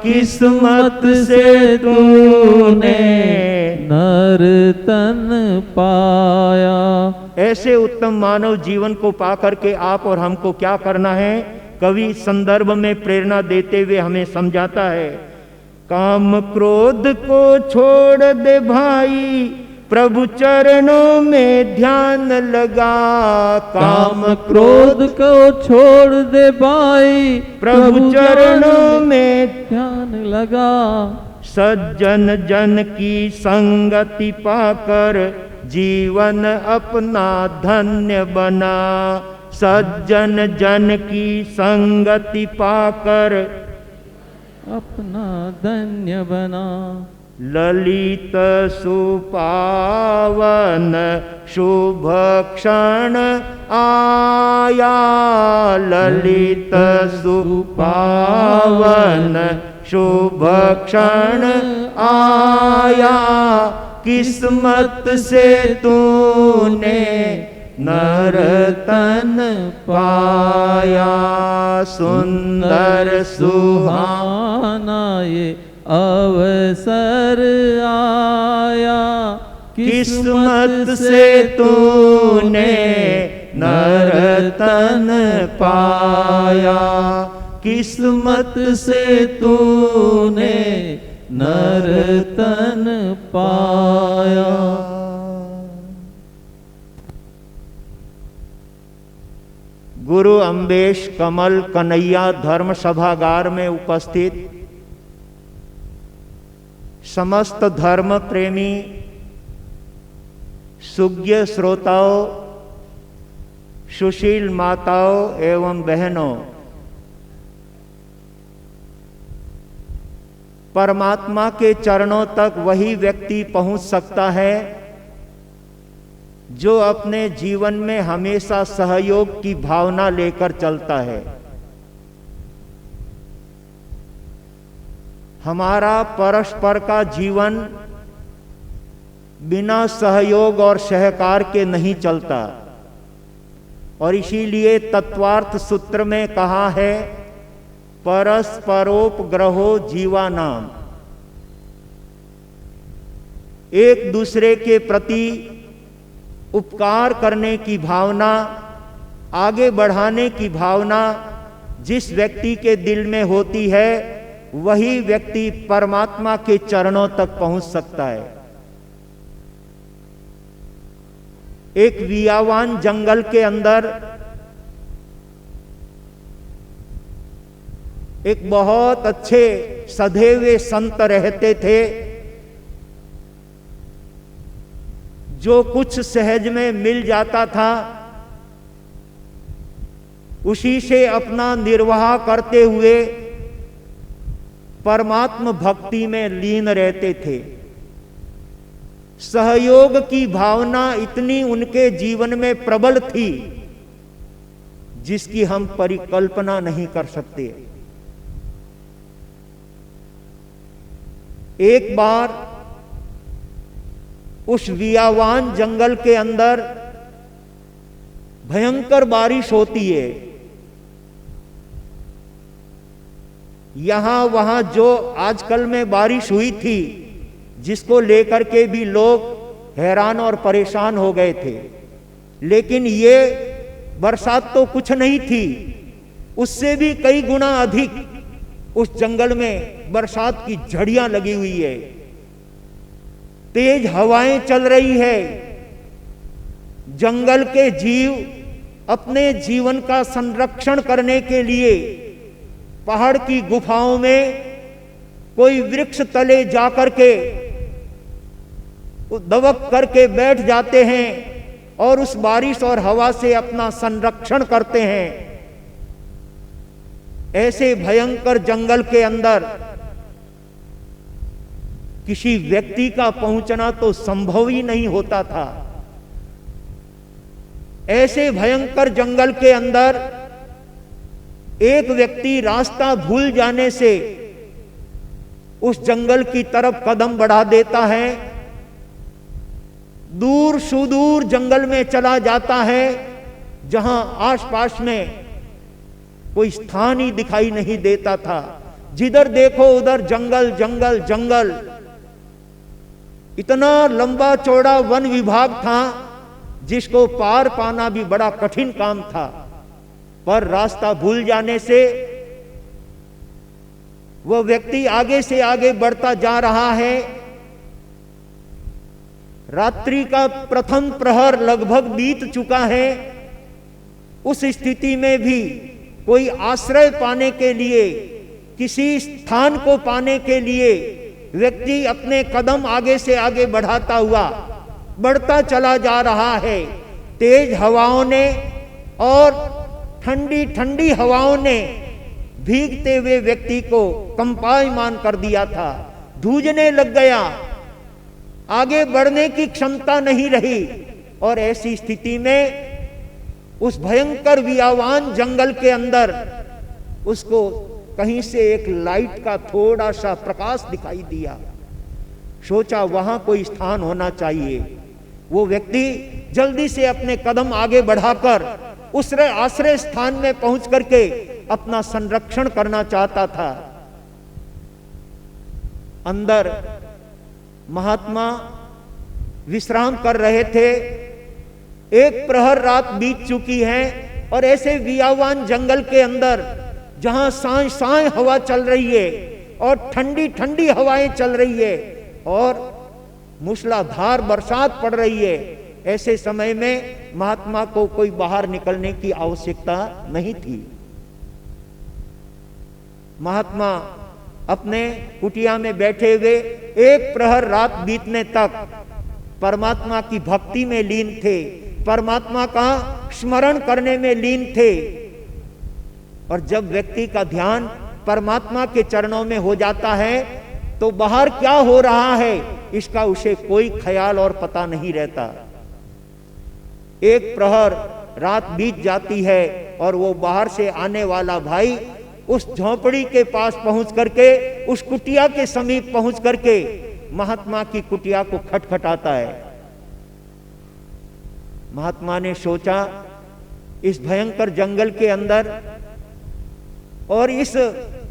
किस्मत से तूने नरतन पाया। ऐसे उत्तम मानव जीवन को पाकर के आप और हमको क्या करना है? कवि संदर्भ में प्रेरणा देते हुए हमें समझाता है, काम क्रोध को छोड़ दे भाई, प्रभु चरणों में ध्यान लगा, काम क्रोध को छोड़ दे भाई, प्रभु चरणों में ध्यान लगा, सज्जन जन की संगति पाकर जीवन अपना धन्य बना, सज्जन जन की संगति पाकर अपना धन्य बना, ललित सुपावन शुभ क्षण आया, ललित सुपावन शुभ क्षण आया, किस्मत से तूने नरतन पाया, सुंदर सुहाना ये अवसर आया, किस्मत से तूने नरतन पाया, किस्मत से तूने नर्तन पाया। गुरु अम्बेश कमल कन्हैया धर्म सभागार में उपस्थित समस्त धर्म प्रेमी सुज्ञ श्रोताओं, सुशील माताओं एवं बहनों, परमात्मा के चरणों तक वही व्यक्ति पहुंच सकता है जो अपने जीवन में हमेशा सहयोग की भावना लेकर चलता है। हमारा परस्पर का जीवन बिना सहयोग और सहकार के नहीं चलता, और इसीलिए तत्वार्थ सूत्र में कहा है परस्परोपग्रहो जीवानाम। एक दूसरे के प्रति उपकार करने की भावना, आगे बढ़ाने की भावना जिस व्यक्ति के दिल में होती है वही व्यक्ति परमात्मा के चरणों तक पहुंच सकता है। एक वियावान जंगल के अंदर एक बहुत अच्छे सधे हुए संत रहते थे, जो कुछ सहज में मिल जाता था उसी से अपना निर्वाह करते हुए परमात्म भक्ति में लीन रहते थे। सहयोग की भावना इतनी उनके जीवन में प्रबल थी जिसकी हम परिकल्पना नहीं कर सकते। एक बार उस वियावान जंगल के अंदर भयंकर बारिश होती है। यहां वहां जो आजकल में बारिश हुई थी जिसको लेकर के भी लोग हैरान और परेशान हो गए थे, लेकिन ये बरसात तो कुछ नहीं थी, उससे भी कई गुना अधिक उस जंगल में बरसात की झड़ियां लगी हुई है, तेज हवाएं चल रही है। जंगल के जीव अपने जीवन का संरक्षण करने के लिए पहाड़ की गुफाओं में कोई वृक्ष तले जाकर के दबक करके बैठ जाते हैं और उस बारिश और हवा से अपना संरक्षण करते हैं। ऐसे भयंकर जंगल के अंदर किसी व्यक्ति का पहुंचना तो संभव ही नहीं होता था। ऐसे भयंकर जंगल के अंदर एक व्यक्ति रास्ता भूल जाने से उस जंगल की तरफ कदम बढ़ा देता है, दूर सुदूर जंगल में चला जाता है जहां आसपास में कोई स्थान ही दिखाई नहीं देता था। जिधर देखो उधर जंगल जंगल जंगल। इतना लंबा चौड़ा वन विभाग था जिसको पार पाना भी बड़ा कठिन काम था, पर रास्ता भूल जाने से वह व्यक्ति आगे से आगे बढ़ता जा रहा है। रात्रि का प्रथम प्रहर लगभग बीत चुका है। उस स्थिति में भी कोई आश्रय पाने के लिए, किसी स्थान को पाने के लिए व्यक्ति अपने कदम आगे से आगे बढ़ाता हुआ बढ़ता चला जा रहा है। तेज हवाओं ने और ठंडी ठंडी हवाओं ने भीगते हुए व्यक्ति को कंपायमान कर दिया था, धूजने लग गया, आगे बढ़ने की क्षमता नहीं रही। और ऐसी स्थिति में उस भयंकर वियावान जंगल के अंदर उसको कहीं से एक लाइट का थोड़ा सा प्रकाश दिखाई दिया। सोचा वहां कोई स्थान होना चाहिए। वो व्यक्ति जल्दी से अपने कदम आगे बढ़ाकर उस आश्रय स्थान में पहुंच करके अपना संरक्षण करना चाहता था। अंदर महात्मा विश्राम कर रहे थे। एक प्रहर रात बीत चुकी है और ऐसे वियावान जंगल के अंदर जहां साय साय हवा चल रही है, और ठंडी ठंडी हवाएं चल रही है और मूसलाधार बरसात पड़ रही है, ऐसे समय में महात्मा को कोई बाहर निकलने की आवश्यकता नहीं थी। महात्मा अपने कुटिया में बैठे हुए एक प्रहर रात बीतने तक परमात्मा की भक्ति में लीन थे, परमात्मा का स्मरण करने में लीन थे। और जब व्यक्ति का ध्यान परमात्मा के चरणों में हो जाता है तो बाहर क्या हो रहा है इसका उसे कोई ख्याल और पता नहीं रहता। एक प्रहर रात बीत जाती है और वो बाहर से आने वाला भाई उस झोंपड़ी के पास पहुंच करके, उस कुटिया के समीप पहुंच करके महात्मा की कुटिया को खटखटाता है। महात्मा ने सोचा इस भयंकर जंगल के अंदर और इस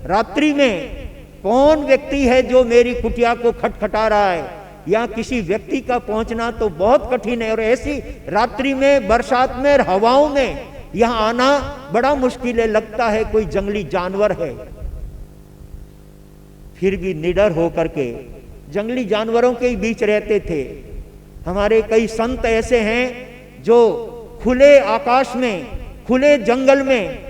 रात्रि में कौन व्यक्ति है जो मेरी कुटिया को खटखटा रहा है। या किसी व्यक्ति का पहुंचना तो बहुत कठिन है और ऐसी रात्रि में, बरसात में, हवाओं में यहां आना बड़ा मुश्किल है, लगता है कोई जंगली जानवर है। फिर भी निडर होकर के जंगली जानवरों के ही बीच रहते थे। हमारे कई संत ऐसे हैं जो खुले आकाश में, खुले जंगल में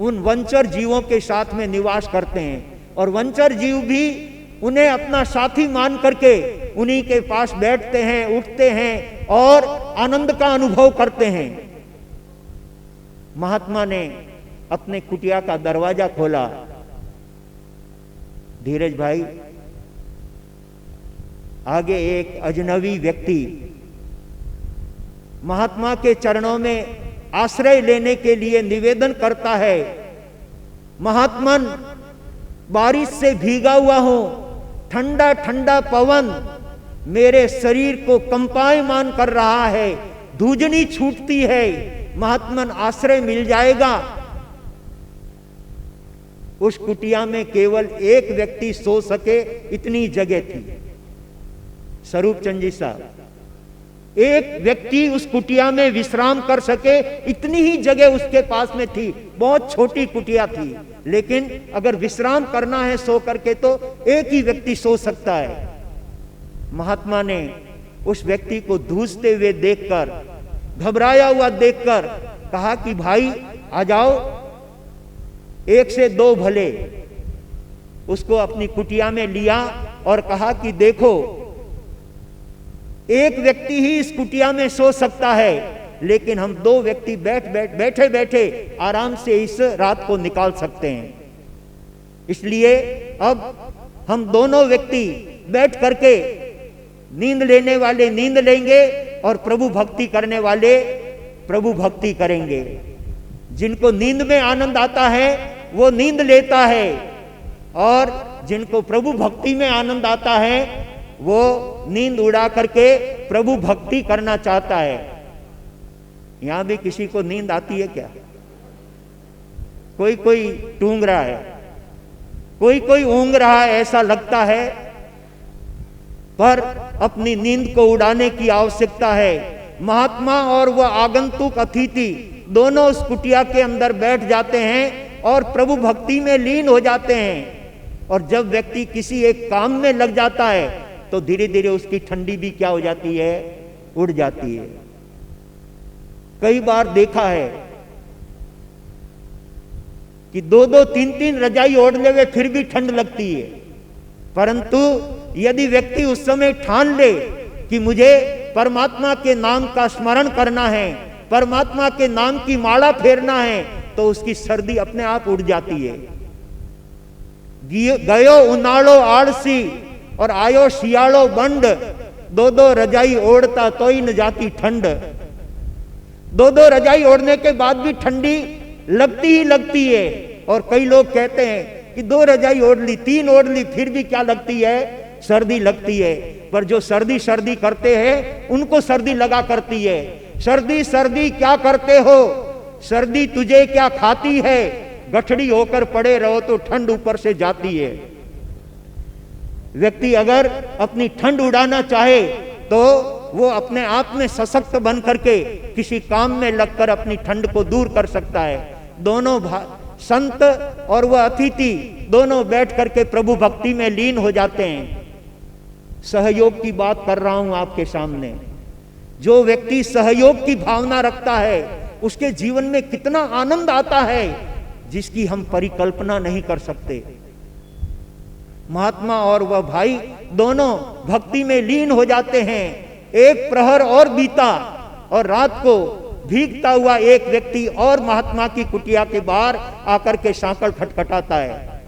उन वंचर जीवों के साथ में निवास करते हैं और वंचर जीव भी उन्हें अपना साथी मान करके उन्हीं के पास बैठते हैं, उठते हैं और आनंद का अनुभव करते हैं। महात्मा ने अपने कुटिया का दरवाजा खोला। धीरज भाई, आगे एक अजनबी व्यक्ति महात्मा के चरणों में आश्रय लेने के लिए निवेदन करता है। महात्मन, बारिश से भीगा हुआ हूं, ठंडा ठंडा पवन मेरे शरीर को कंपायमान कर रहा है, धूजनी छूटती है, महात्मन आश्रय मिल जाएगा। उस कुटिया में केवल एक व्यक्ति सो सके इतनी जगह थी। स्वरूप चंद जी साहब, एक व्यक्ति उस कुटिया में विश्राम कर सके इतनी ही जगह उसके पास में थी। बहुत छोटी कुटिया थी, लेकिन अगर विश्राम करना है सो करके तो एक ही व्यक्ति सो सकता है। महात्मा ने उस व्यक्ति को धूसते हुए देखकर, घबराया हुआ देखकर कहा कि भाई आ जाओ, एक से दो भले। उसको अपनी कुटिया में लिया और कहा कि देखो, एक व्यक्ति ही इस कुटिया में सो सकता है, लेकिन हम दो व्यक्ति बैठे बैठे आराम से इस रात को निकाल सकते हैं। इसलिए अब हम दोनों व्यक्ति बैठ करके नींद लेने वाले नींद लेंगे और प्रभु भक्ति करने वाले प्रभु भक्ति करेंगे। जिनको नींद में आनंद आता है वो नींद लेता है और जिनको प्रभु भक्ति में आनंद आता है वो नींद उड़ा करके प्रभु भक्ति करना चाहता है। यहां भी किसी को नींद आती है क्या? कोई कोई टूंग रहा है, कोई कोई ऊंघ रहा है, ऐसा लगता है। पर अपनी नींद को उड़ाने की आवश्यकता है। महात्मा और वह आगंतुक अतिथि दोनों उस कुटिया के अंदर बैठ जाते हैं और प्रभु भक्ति में लीन हो जाते हैं। और जब व्यक्ति किसी एक काम में लग जाता है तो धीरे धीरे उसकी ठंडी भी क्या हो जाती है? उड़ जाती है। कई बार देखा है कि दो दो तीन तीन रजाई ओढ़ ले हुए फिर भी ठंड लगती है। परंतु यदि व्यक्ति उस समय ठान ले कि मुझे परमात्मा के नाम का स्मरण करना है, परमात्मा के नाम की माला फेरना है, तो उसकी सर्दी अपने आप उड़ जाती है। गयो उनाड़ो आड़सी और आयो शियाड़ो बंड, दो दो रजाई ओढ़ता तो ही न जाती ठंड। दो दो रजाई ओढ़ने के बाद भी ठंडी लगती ही लगती है। और कई लोग कहते हैं कि दो रजाई ओढ़ ली, तीन ओढ़ ली, फिर भी क्या लगती है? सर्दी लगती है। पर जो सर्दी सर्दी करते हैं उनको सर्दी लगा करती है। सर्दी सर्दी क्या करते हो, सर्दी तुझे क्या खाती है, गठड़ी होकर पड़े रहो तो ठंड ऊपर से जाती है। व्यक्ति अगर अपनी ठंड उड़ाना चाहे तो वो अपने आप में सशक्त बन करके किसी काम में लगकर अपनी ठंड को दूर कर सकता है। दोनों संत और वह अतिथि दोनों बैठ करके प्रभु भक्ति में लीन हो जाते हैं। सहयोग की बात कर रहा हूं आपके सामने। जो व्यक्ति सहयोग की भावना रखता है उसके जीवन में कितना आनंद आता है जिसकी हम परिकल्पना नहीं कर सकते। महात्मा और वह भाई दोनों भक्ति में लीन हो जाते हैं। एक प्रहर और बीता और रात को भीगता हुआ एक व्यक्ति और महात्मा की कुटिया के बाहर आकर के सांकल खटखटाता है।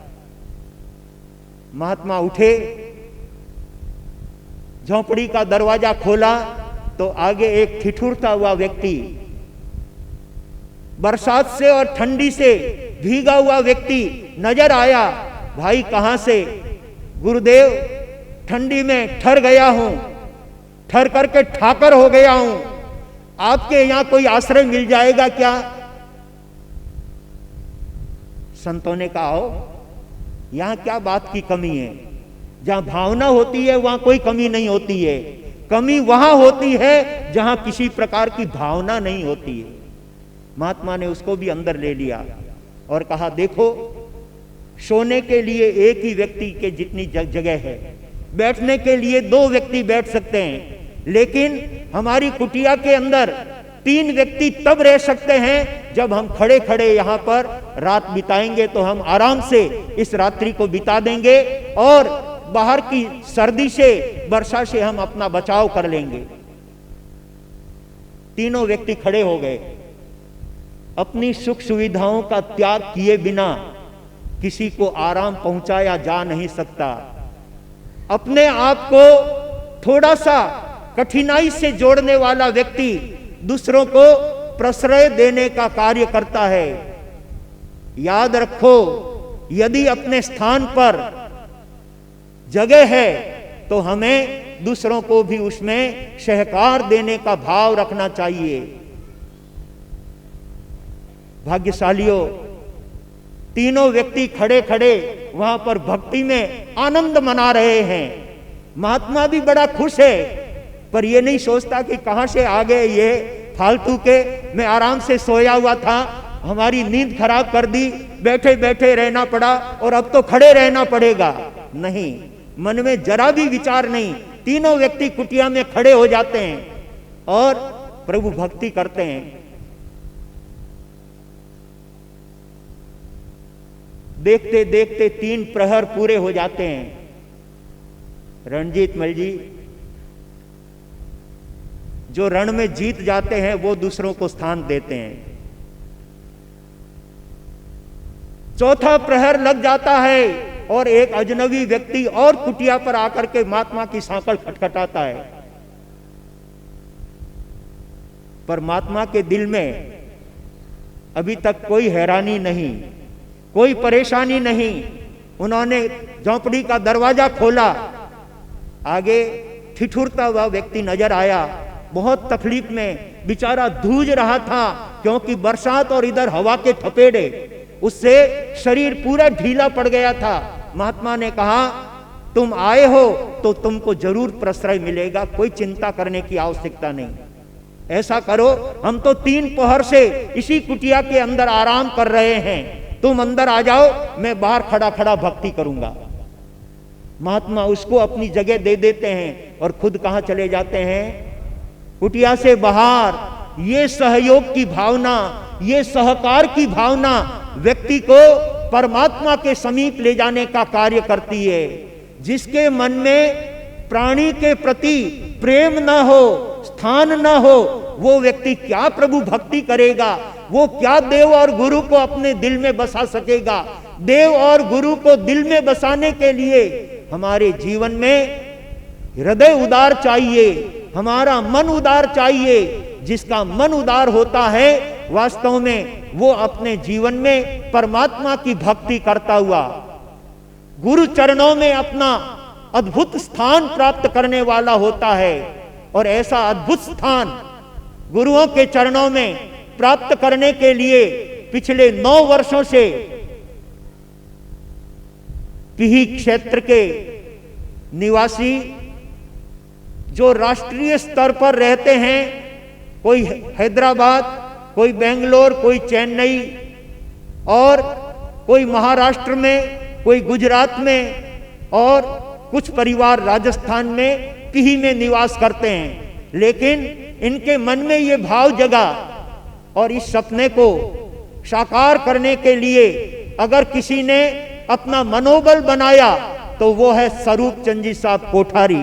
महात्मा उठे, झोंपड़ी का दरवाजा खोला तो आगे एक ठिठुरता हुआ व्यक्ति, बरसात से और ठंडी से भीगा हुआ व्यक्ति नजर आया। भाई कहां से? गुरुदेव, ठंडी में ठर गया हूं, ठर करके ठाकर हो गया हूं, आपके यहां कोई आश्रय मिल जाएगा क्या? संतों ने कहा, आओ, यहां क्या बात की कमी है? जहां भावना होती है वहां कोई कमी नहीं होती है। कमी वहां होती है जहां किसी प्रकार की भावना नहीं होती है। महात्मा ने उसको भी अंदर ले लिया और कहा, देखो, सोने के लिए एक ही व्यक्ति के जितनी जगह है, बैठने के लिए 2 व्यक्ति बैठ सकते हैं, लेकिन हमारी कुटिया के अंदर 3 व्यक्ति तब रह सकते हैं जब हम खड़े खड़े यहां पर रात बिताएंगे तो हम आराम से इस रात्रि को बिता देंगे और बाहर की सर्दी से, वर्षा से हम अपना बचाव कर लेंगे। तीनों व्यक्ति खड़े हो गए। अपनी सुख सुविधाओं का त्याग किए बिना किसी को आराम पहुंचाया जा नहीं सकता। अपने आप को थोड़ा सा कठिनाई से जोड़ने वाला व्यक्ति दूसरों को प्रश्रय देने का कार्य करता है। याद रखो, यदि अपने स्थान पर जगह है तो हमें दूसरों को भी उसमें सहकार देने का भाव रखना चाहिए। भाग्यशालियों, तीनों व्यक्ति खड़े खड़े वहां पर भक्ति में आनंद मना रहे हैं। महात्मा भी बड़ा खुश है, पर यह नहीं सोचता कि कहां से आ गए ये फालतू के, मैं आराम से सोया हुआ था, हमारी नींद खराब कर दी, बैठे बैठे रहना पड़ा और अब तो खड़े रहना पड़ेगा। नहीं, मन में जरा भी विचार नहीं। तीनों व्यक्ति कुटिया में खड़े हो जाते हैं और प्रभु भक्ति करते हैं। देखते देखते 3 प्रहर पूरे हो जाते हैं। रणजीत मल जी, जो रण में जीत जाते हैं वो दूसरों को स्थान देते हैं। चौथा प्रहर लग जाता है और एक अजनबी व्यक्ति और कुटिया पर आकर के महात्मा की सांकल खटखटाता है। पर महात्मा के दिल में अभी तक कोई हैरानी नहीं, कोई परेशानी नहीं। उन्होंने झोंपड़ी का दरवाजा खोला, आगे ठिठुरता हुआ व्यक्ति नजर आया। बहुत तकलीफ में बेचारा जूझ रहा था, क्योंकि बरसात और इधर हवा के थपेड़े, उससे शरीर पूरा ढीला पड़ गया था। महात्मा ने कहा, तुम आए हो तो तुमको जरूर प्रश्रय मिलेगा, कोई चिंता करने की आवश्यकता नहीं। ऐसा करो, हम तो 3 पहर से इसी कुटिया के अंदर आराम कर रहे हैं, तुम अंदर आ जाओ, मैं बाहर खड़ा खड़ा भक्ति करूंगा। महात्मा उसको अपनी जगह दे देते हैं और खुद कहां चले जाते हैं? कुटिया से बाहर। ये सहयोग की भावना, ये सहकार की भावना व्यक्ति को परमात्मा के समीप ले जाने का कार्य करती है। जिसके मन में प्राणी के प्रति प्रेम न हो, स्थान न हो, वो व्यक्ति क्या प्रभु भक्ति करेगा? वो क्या देव और गुरु को अपने दिल में बसा सकेगा? देव और गुरु को दिल में बसाने के लिए हमारे जीवन में हृदय उदार चाहिए, हमारा मन उदार चाहिए। जिसका मन उदार होता है, वास्तव में वो अपने जीवन में परमात्मा की भक्ति करता हुआ गुरु चरणों में अपना अद्भुत स्थान प्राप्त करने वाला होता है। और ऐसा अद्भुत स्थान गुरुओं के चरणों में प्राप्त करने के लिए पिछले 9 वर्षों से पिही क्षेत्र के निवासी जो राष्ट्रीय स्तर पर रहते हैं, कोई हैदराबाद, कोई बेंगलोर, कोई चेन्नई, और कोई महाराष्ट्र में, कोई गुजरात में और कुछ परिवार राजस्थान में पीही में निवास करते हैं। लेकिन इनके मन में ये भाव जगा और इस सपने को साकार करने के लिए अगर किसी ने अपना मनोबल बनाया तो वो है स्वरूप चंद जी साहब कोठारी,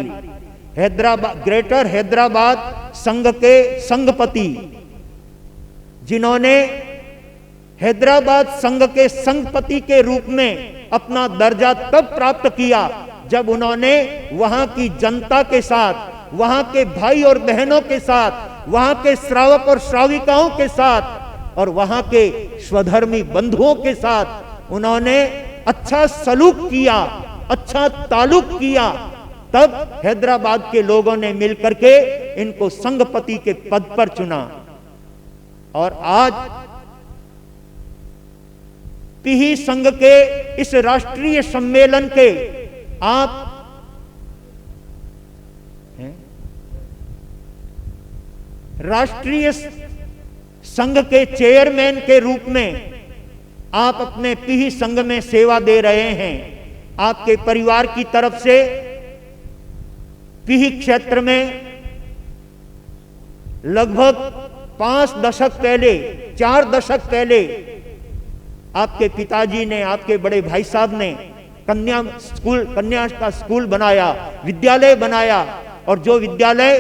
हैदराबाद, ग्रेटर हैदराबाद संघ के संघपति, जिन्होंने हैदराबाद संघ के संघपति के रूप में अपना दर्जा तब प्राप्त किया जब उन्होंने वहां की जनता के साथ, वहां के भाई और बहनों के साथ, वहां के श्रावक और श्राविकाओं के साथ और वहां के स्वधर्मी बंधुओं के साथ उन्होंने अच्छा सलूक किया, अच्छा ताल्लुक किया। तब हैदराबाद के लोगों ने मिलकर के इनको संघपति के पद पर चुना और आज पीही संघ के इस राष्ट्रीय सम्मेलन के आप राष्ट्रीय संघ के चेयरमैन के रूप में आप अपने पीही संघ में सेवा दे रहे हैं। आपके परिवार की तरफ से पीही क्षेत्र में लगभग 5 दशक पहले, 4 दशक पहले आपके पिताजी ने, आपके बड़े भाई साहब ने कन्या का स्कूल बनाया, विद्यालय बनाया और जो विद्यालय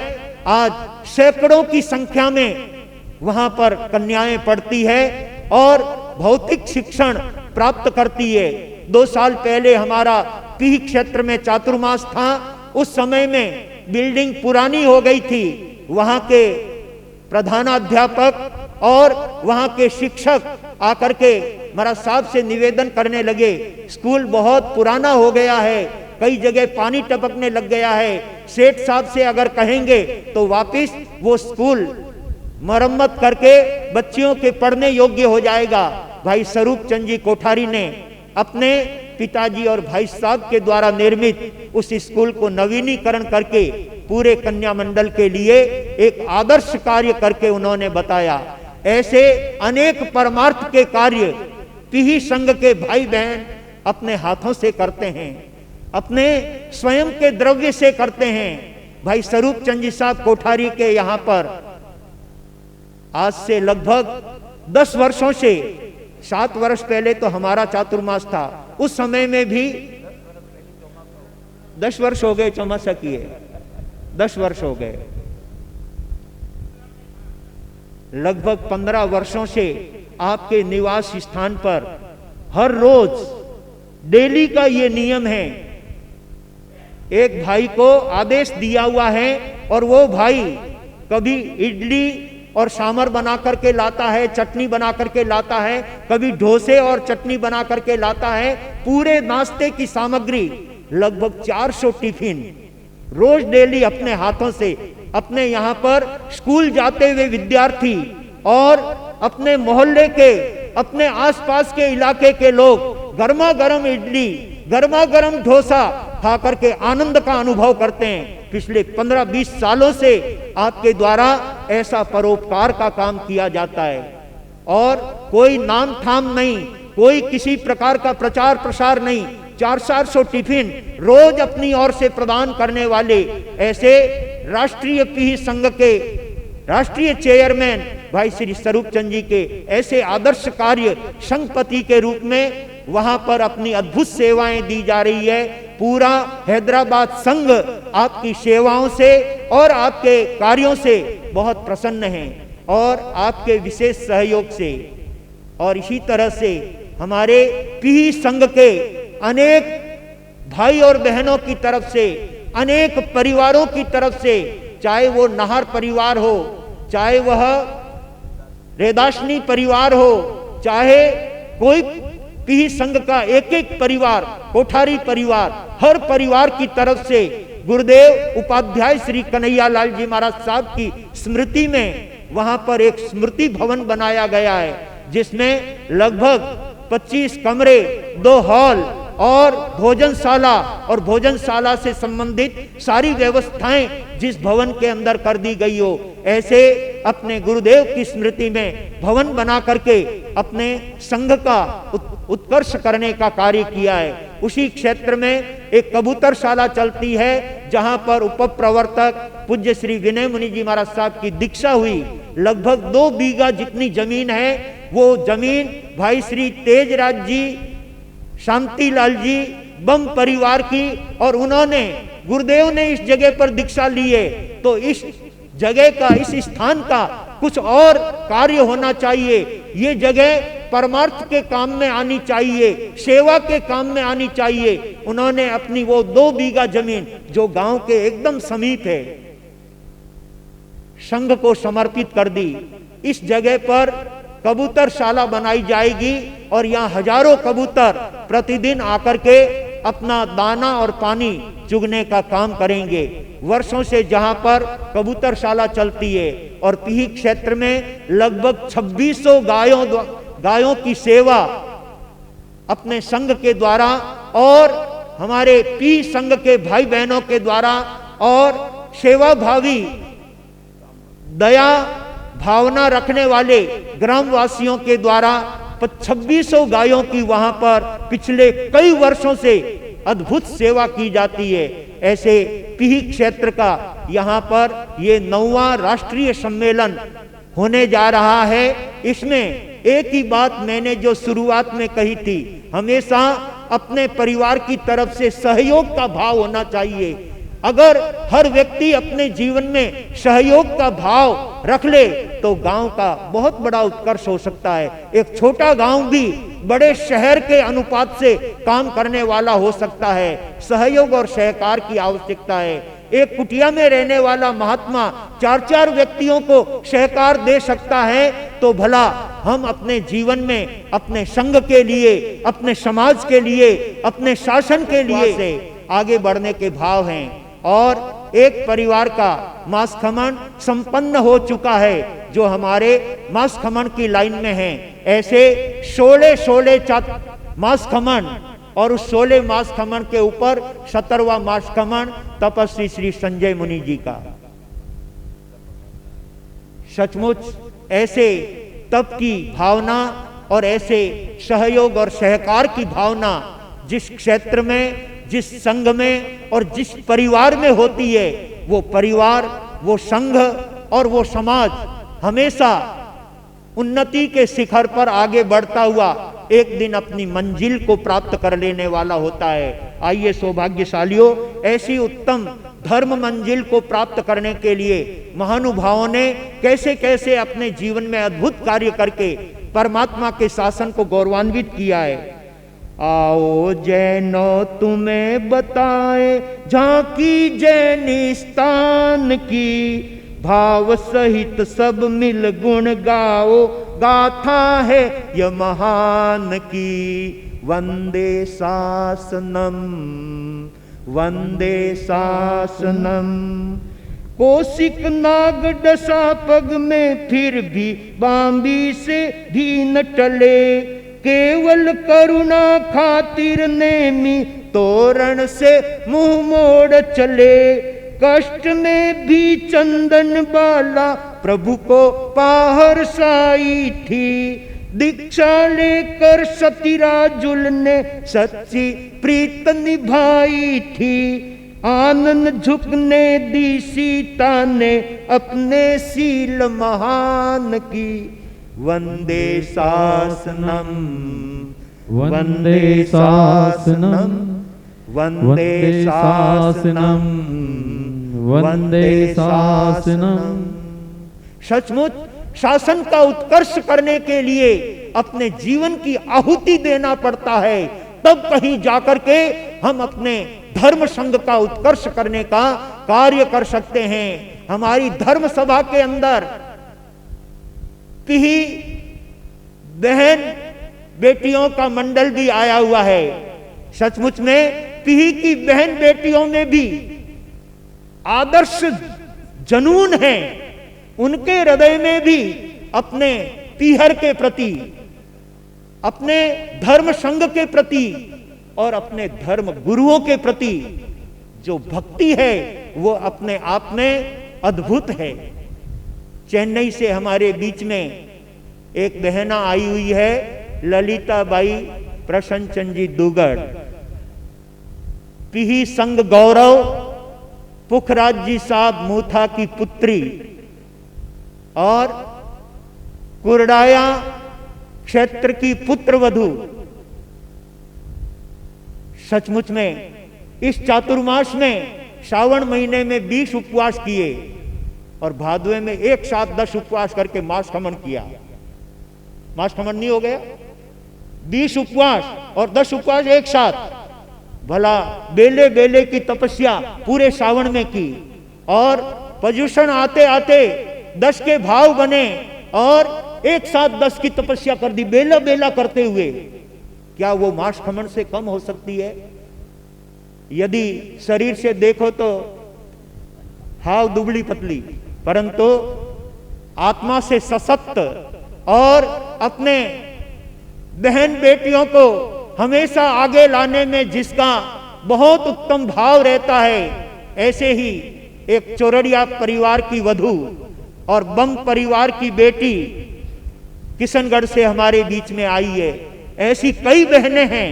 आज सैकड़ों की संख्या में वहां पर कन्याएं पढ़ती है और भौतिक शिक्षण प्राप्त करती है। 2 साल पहले हमारा पीही क्षेत्र में चातुर्मास था। उस समय में बिल्डिंग पुरानी हो गई थी। वहां के प्रधानाध्यापक और वहां के शिक्षक आकर के महाराज साहब से निवेदन करने लगे, स्कूल बहुत पुराना हो गया है, कई जगह पानी टपकने लग गया है, सेठ साहब से अगर कहेंगे तो वापिस वो स्कूल मरम्मत करके बच्चियों के पढ़ने योग्य हो जाएगा। भाई स्वरूप चंद जी कोठारी ने अपने पिताजी और भाई साहब के द्वारा निर्मित उस स्कूल को नवीनीकरण करके पूरे कन्या मंडल के लिए एक आदर्श कार्य करके उन्होंने बताया। ऐसे अनेक परमार्थ के कार्य पीही संघ के भाई बहन अपने हाथों से करते हैं, अपने स्वयं के द्रव्य से करते हैं। भाई स्वरूप चंद जी साहब कोठारी के यहाँ पर आज से लगभग 10 वर्षों से, 7 वर्ष पहले तो हमारा चातुर्मास था, उस समय में भी 10 वर्ष हो गए चौमासा किए, 10 वर्ष हो गए। लगभग 15 वर्षों से आपके निवास स्थान पर हर रोज डेली का ये नियम है, एक भाई को आदेश दिया हुआ है और वो भाई कभी इडली और सांभर बना करके लाता है, चटनी बना करके लाता है, कभी डोसे और चटनी बना करके लाता है। पूरे नाश्ते की सामग्री लगभग 400 टिफिन रोज डेली अपने हाथों से अपने यहाँ पर स्कूल जाते हुए विद्यार्थी और अपने मोहल्ले के, अपने आसपास के इलाके के लोग गर्मा गर्म इडली, गर्मा गर्म डोसा खा करके आनंद का अनुभव करते हैं। पिछले 15-20 सालों से आपके द्वारा ऐसा परोपकार का काम किया जाता है और कोई नाम थाम नहीं, कोई किसी प्रकार का प्रचार प्रसार नहीं। 400 टिफिन रोज अपनी ओर से प्रदान करने वाले ऐसे राष्ट्रीय पीही संघ के राष्ट्रीय चेयरमैन भाई श्री स्वरूप चंद जी के ऐसे आदर्श कार्य संघपति के रूप में वहां पर अपनी अद्भुत सेवाएं दी जा रही है। पूरा हैदराबाद संघ आपकी सेवाओं से और आपके कार्यों से बहुत प्रसन्न है और आपके विशेष सहयोग से। और इसी तरह से हमारे पीही संघ के अनेक भाई और बहनों की तरफ से, अनेक परिवारों की तरफ से, चाहे वो नाहर परिवार हो, चाहे वह रेदाशनी परिवार हो, चाहे कोई पीही संघ का एक एक परिवार, कोठारी परिवार, हर परिवार की तरफ से गुरुदेव उपाध्याय श्री कन्हैयालाल जी महाराज साहब की स्मृति में वहां पर एक स्मृति भवन बनाया गया है, जिसमें लगभग 25 कमरे, 2 हॉल और भोजनशाला और भोजनशाला से संबंधित सारी व्यवस्थाएं जिस भवन के अंदर कर दी गई हो, ऐसे अपने गुरुदेव की स्मृति में भवन बना करके अपने संघ का उत्कर्ष करने का कार्य किया है। उसी क्षेत्र में एक कबूतरशाला चलती है जहां पर उप प्रवर्तक पूज्य श्री विनय मुनि जी महाराज साहब की दीक्षा हुई। लगभग 2 बीघा जितनी जमीन है वो जमीन भाई श्री तेजराज जी, शांतिलाल जी बम परिवार की, और उन्होंने गुरुदेव ने इस जगह पर दीक्षा ली है। तो इस जगह का, इस स्थान का कुछ और कार्य होना चाहिए। ये जगह परमार्थ के काम में आनी चाहिए, सेवा के काम में आनी चाहिए। उन्होंने अपनी वो 2 बीघा जमीन जो गांव के एकदम समीप है, संघ को समर्पित कर दी। इस जगह पर कबूतरशाला बनाई जाएगी और यहाँ हजारों कबूतर प्रतिदिन आकर के अपना दाना और पानी चुगने का काम करेंगे। वर्षों से जहां पर कबूतरशाला चलती है और पीही क्षेत्र में लगभग 2600 गायों की सेवा अपने संघ के द्वारा और हमारे पी संघ के भाई बहनों के द्वारा और सेवा भावी दया भावना रखने वाले ग्रामवासियों के द्वारा 2600 गायों की वहां पर पिछले कई वर्षों से अद्भुत सेवा की जाती है। ऐसे पीही क्षेत्र का यहाँ पर ये 9वां राष्ट्रीय सम्मेलन होने जा रहा है। इसमें एक ही बात मैंने जो शुरुआत में कही थी, हमेशा अपने परिवार की तरफ से सहयोग का भाव होना चाहिए। अगर हर व्यक्ति अपने जीवन में सहयोग का भाव रख ले तो गांव का बहुत बड़ा उत्कर्ष हो सकता है। एक छोटा गांव भी बड़े शहर के अनुपात से काम करने वाला हो सकता है। सहयोग और सहकार की आवश्यकता है। एक कुटिया में रहने वाला महात्मा 4-4 व्यक्तियों को सहकार दे सकता है, तो भला हम अपने जीवन में अपने संघ के लिए, अपने समाज के लिए, अपने शासन के लिए से आगे बढ़ने के भाव हैं। और एक परिवार का मास खमन संपन्न हो चुका है जो हमारे मास खमन की लाइन में है। ऐसे 16 मास खमन और उस 16 मास खमन के ऊपर 17वां मास खमन तपस्वी श्री संजय मुनि जी का। सचमुच ऐसे तप की भावना और ऐसे सहयोग और सहकार की भावना जिस क्षेत्र में, जिस संघ में और जिस परिवार में होती है, वो परिवार, वो संघ और वो समाज हमेशा उन्नति के शिखर पर आगे बढ़ता हुआ एक दिन अपनी मंजिल को प्राप्त कर लेने वाला होता है। आइए सौभाग्यशालियों, ऐसी उत्तम धर्म मंजिल को प्राप्त करने के लिए महानुभावों ने कैसे कैसे अपने जीवन में अद्भुत कार्य करके परमात्मा के शासन को गौरवान्वित किया है। आओ जैनो तुम्हें बताए झांकी जैनिस्तान की, भाव सहित सब मिल गुण गाओ, गाथा है यह महान की। वंदे शासनम वंदे शासनम। कौशिक नाग डसा पग में फिर भी बांबी से भी न टले, केवल करुणा खातिर नेमी तोरण से मुंह मोड़ चले। कष्ट में भी चंदन बाला प्रभु को पाहर साई थी, दीक्षा लेकर सतीराजुल ने सच्ची प्रीत निभाई थी। आनंद झुकने दी सीता ने अपने सील महान की। वंदे शासनम वंदे शासनम वंदे शासनम वंदे शासनम। सचमुच शासन का उत्कर्ष करने के लिए अपने जीवन की आहुति देना पड़ता है, तब कहीं जाकर के हम अपने धर्म संघ का उत्कर्ष करने का कार्य कर सकते हैं। हमारी धर्म सभा के अंदर पीही बहन बेटियों का मंडल भी आया हुआ है। सचमुच में पीही की बहन बेटियों में भी आदर्श जनून है। उनके हृदय में भी अपने पीहर के प्रति, अपने धर्म संघ के प्रति और अपने धर्म गुरुओं के प्रति जो भक्ति है वो अपने आप में अद्भुत है। चेन्नई से हमारे बीच में एक बहना आई हुई है, ललिता बाई प्रसन्नचंद जी दुगड़, पिही संग गौरव पुखराज जी साहब मूथा की पुत्री और कुरडाया क्षेत्र की पुत्र वधू। सचमुच में इस चातुर्मास में श्रावण महीने में 20 उपवास किए और भादवे में एक साथ 10 उपवास करके मास खमन किया। मास खमन नहीं हो गया? 20 उपवास और 10 उपवास एक साथ। भला बेले बेले की तपस्या पूरे श्रावण में की और पर्युषण आते आते 10 के भाव बने और एक साथ 10 की तपस्या कर दी, बेला बेला करते हुए। क्या वो मास खमन से कम हो सकती है? यदि शरीर से देखो तो हाव दुबली पतली, परंतु आत्मा से सशक्त और अपने बहन बेटियों को हमेशा आगे लाने में जिसका बहुत उत्तम भाव रहता है, ऐसे ही एक चोरड़िया परिवार की वधू और बम परिवार की बेटी किशनगढ़ से हमारे बीच में आई है। ऐसी कई बहनें हैं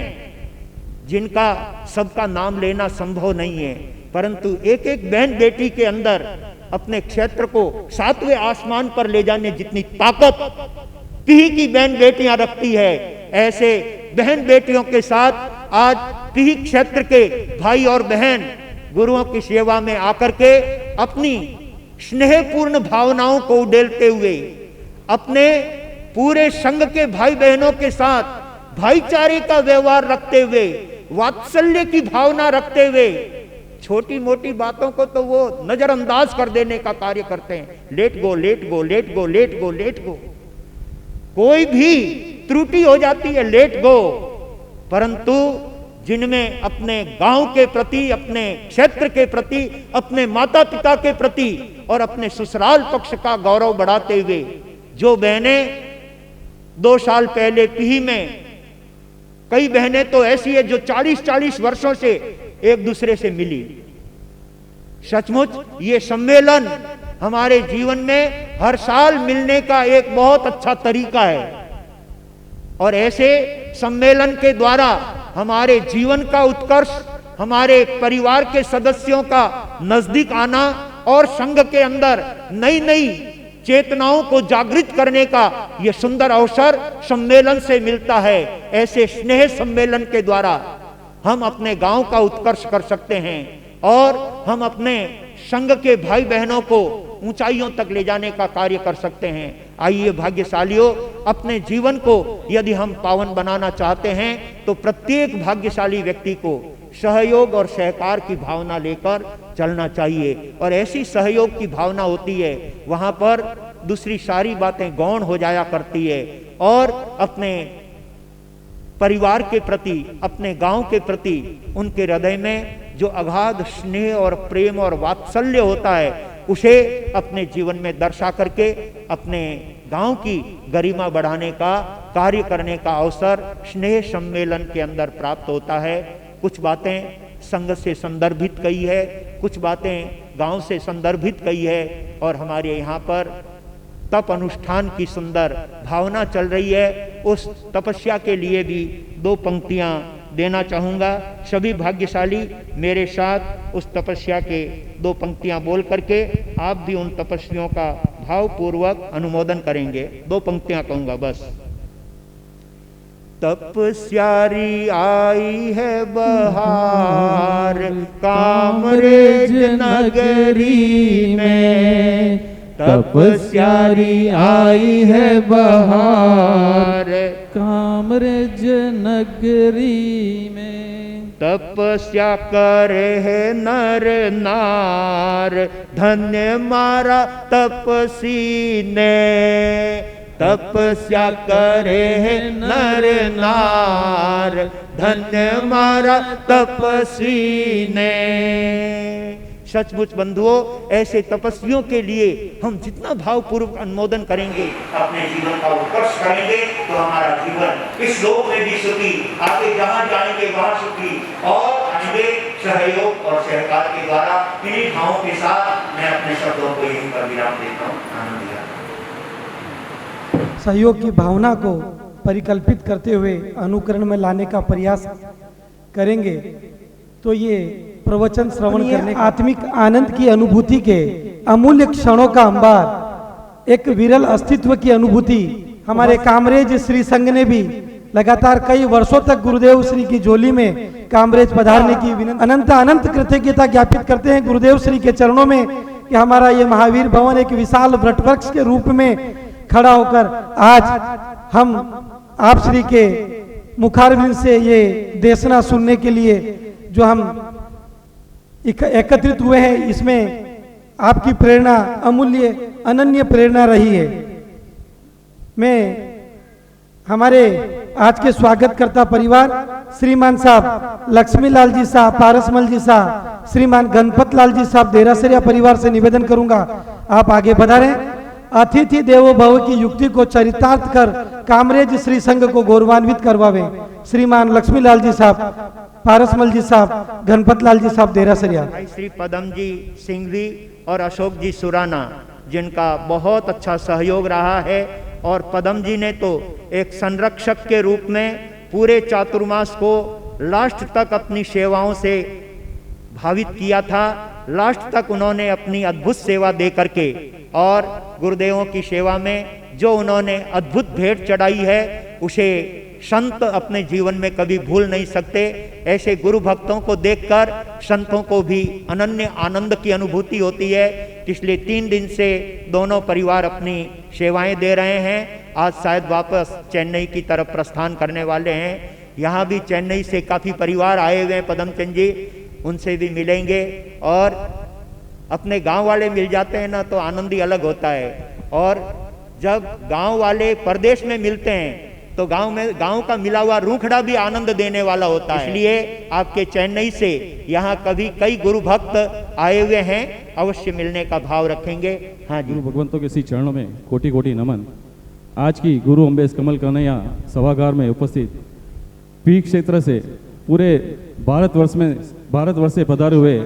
जिनका सबका नाम लेना संभव नहीं है, परंतु एक एक बहन बेटी के अंदर अपने क्षेत्र को 7वें आसमान पर ले जाने जितनी ताकत पीही की बहन बेटियां रखती है, ऐसे बहन बेटियों के साथ आज पीही क्षेत्र के भाई और बहन गुरुओं की सेवा में आकर के अपनी स्नेहपूर्ण भावनाओं को उड़ेलते हुए अपने पूरे संघ के भाई बहनों के साथ भाईचारे का व्यवहार रखते हुए, वात्सल्य की भावना रखते हुए, छोटी मोटी बातों को तो वो नजरअंदाज कर देने का कार्य करते हैं। Let go let go let go let go let go, कोई भी त्रुटि हो जाती है लेट गो। परंतु जिनमें अपने गांव के प्रति, अपने क्षेत्र के प्रति, अपने माता पिता के प्रति और अपने ससुराल पक्ष का गौरव बढ़ाते हुए जो बहनें 2 साल पहले पीही में, कई बहनें तो ऐसी है जो 40-40 वर्षों से एक दूसरे से मिली। सचमुच ये सम्मेलन हमारे जीवन में हर साल मिलने का एक बहुत अच्छा तरीका है और ऐसे सम्मेलन के द्वारा हमारे जीवन का उत्कर्ष, हमारे परिवार के सदस्यों का नजदीक आना और संघ के अंदर नई नई चेतनाओं को जागृत करने का यह सुंदर अवसर सम्मेलन से मिलता है। ऐसे स्नेह सम्मेलन के द्वारा हम अपने गांव का उत्कर्ष कर सकते हैं और हम अपने संघ के भाई बहनों को ऊंचाइयों तक ले जाने का कार्य कर सकते हैं। आइए भाग्यशालियों, अपने जीवन को यदि हम पावन बनाना चाहते हैं तो प्रत्येक भाग्यशाली व्यक्ति को सहयोग और सहकार की भावना लेकर चलना चाहिए और ऐसी सहयोग की भावना होती है वहां पर दूसरी सारी बातें गौण हो जाया करती है और अपने परिवार के प्रति, अपने गांव के प्रति उनके हृदय में जो अगाध स्नेह और प्रेम और वात्सल्य होता है उसे अपने जीवन में दर्शा करके अपने गांव की गरिमा बढ़ाने का कार्य करने का अवसर स्नेह सम्मेलन के अंदर प्राप्त होता है। कुछ बातें संघ से संदर्भित कही है, कुछ बातें गांव से संदर्भित कही है और हमारे यहाँ पर तप अनुष्ठान की सुंदर भावना चल रही है। उस तपस्या के लिए भी 2 पंक्तियां देना चाहूँगा। सभी भाग्यशाली मेरे साथ उस तपस्या के 2 पंक्तियां बोल करके आप भी उन तपस्वियों का भावपूर्वक अनुमोदन करेंगे। 2 पंक्तियां कहूँगा बस। तपस्यारी आई है बहार कामरेज नगरी में, तपस्यारी आई है बहार कामरेज नगरी में। तपस्या करे है नर नार धन्य मारा तपसी ने। तपस्या करे है नर नार धन्य मारा तपसी ने। सचमुच बंधुओं, ऐसे तपस्वियों के लिए हम जितना भावपूर्वक अनुमोदन करेंगे, अपने जीवन का उत्कर्ष करेंगे, तो हमारा जीवन इस लोक में भी सुखी, आगे जहां जाएंगे वहां सुखी और आगे सहयोग और सहकार के द्वारा। इन्हीं भावों के साथ मैं अपने शब्दों को यहीं पर विराम देता हूँ। आनंद लिया। सहयोग की भावना को परिकल्पित करते हुए अनुकरण में लाने का प्रयास करेंगे तो ये प्रवचन श्रवण करने आत्मिक आनंद की अनुभूति के अमूल्य क्षणों का अंबार, एक विरल अस्तित्व की अनुभूति हमारे कामरेज श्री संघ ने भी लगातार कई वर्षों तक गुरुदेव श्री की झोली में कामरेज पधारने की अनंत अनंत कृतज्ञता ज्ञापित करते हैं गुरुदेव श्री के चरणों में कि हमारा ये महावीर भवन एक विशाल वटवृक्ष के रूप में खड़ा होकर आज हम आप श्री के मुखारविंद से ये देशना सुनने के लिए जो हम एकत्रित हुए हैं, इसमें आपकी प्रेरणा अमूल्य अनन्य प्रेरणा रही है। मैं हमारे आज के स्वागतकर्ता परिवार श्रीमान साहब लक्ष्मीलाल जी साहब, पारसमल जी साहब, श्रीमान गणपत लाल जी साहब देरासरिया परिवार से निवेदन करूंगा आप आगे बढ़ाएं। अतिथि देवो भव की युक्ति को चरितार्थ कर कामरेज श्री संघ को गौरवान्वित करवावे। श्रीमान लक्ष्मीलाल जी साहब, पारसमल जी साहब, गणपत लाल जी साहब देरासरिया। श्री पदम जी सिंघवी और अशोक जी सुराना, जिनका बहुत अच्छा सहयोग रहा है, और पदम जी ने तो एक संरक्षक के रूप में पूरे चातुर्मास को लास्ट तक अपनी सेवाओं से भावित किया था। लास्ट तक उन्होंने अपनी अद्भुत सेवा दे करके और गुरुदेवों की सेवा में जो उन्होंने अद्भुत भेंट चढ़ाई है उसे संत अपने जीवन में कभी भूल नहीं सकते। ऐसे गुरु भक्तों को देखकर संतों को भी अनन्य आनंद की अनुभूति होती है। पिछले 3 दिन से दोनों परिवार अपनी सेवाएं दे रहे हैं। आज शायद वापस चेन्नई की तरफ प्रस्थान करने वाले हैं। यहाँ भी चेन्नई से काफ़ी परिवार आए हुए हैं पदमचंद जी, उनसे भी मिलेंगे। और अपने गांव वाले मिल जाते हैं ना तो आनंद ही अलग होता है। और जब गांव वाले परदेश में मिलते हैं तो गांव का मिला हुआ रूखड़ा भी आनंद देने वाला होता है। इसलिए आपके चेन्नई से यहाँ कभी कई गुरु भक्त आए हुए हैं, अवश्य मिलने का भाव रखेंगे। हाँ जी, गुरु भगवंतों के श्री चरणों में कोटि कोटि नमन। आज की गुरु अम्बेश कमल कन्हैया सभागार में उपस्थित पी क्षेत्र से पूरे भारतवर्ष से पधारे हुए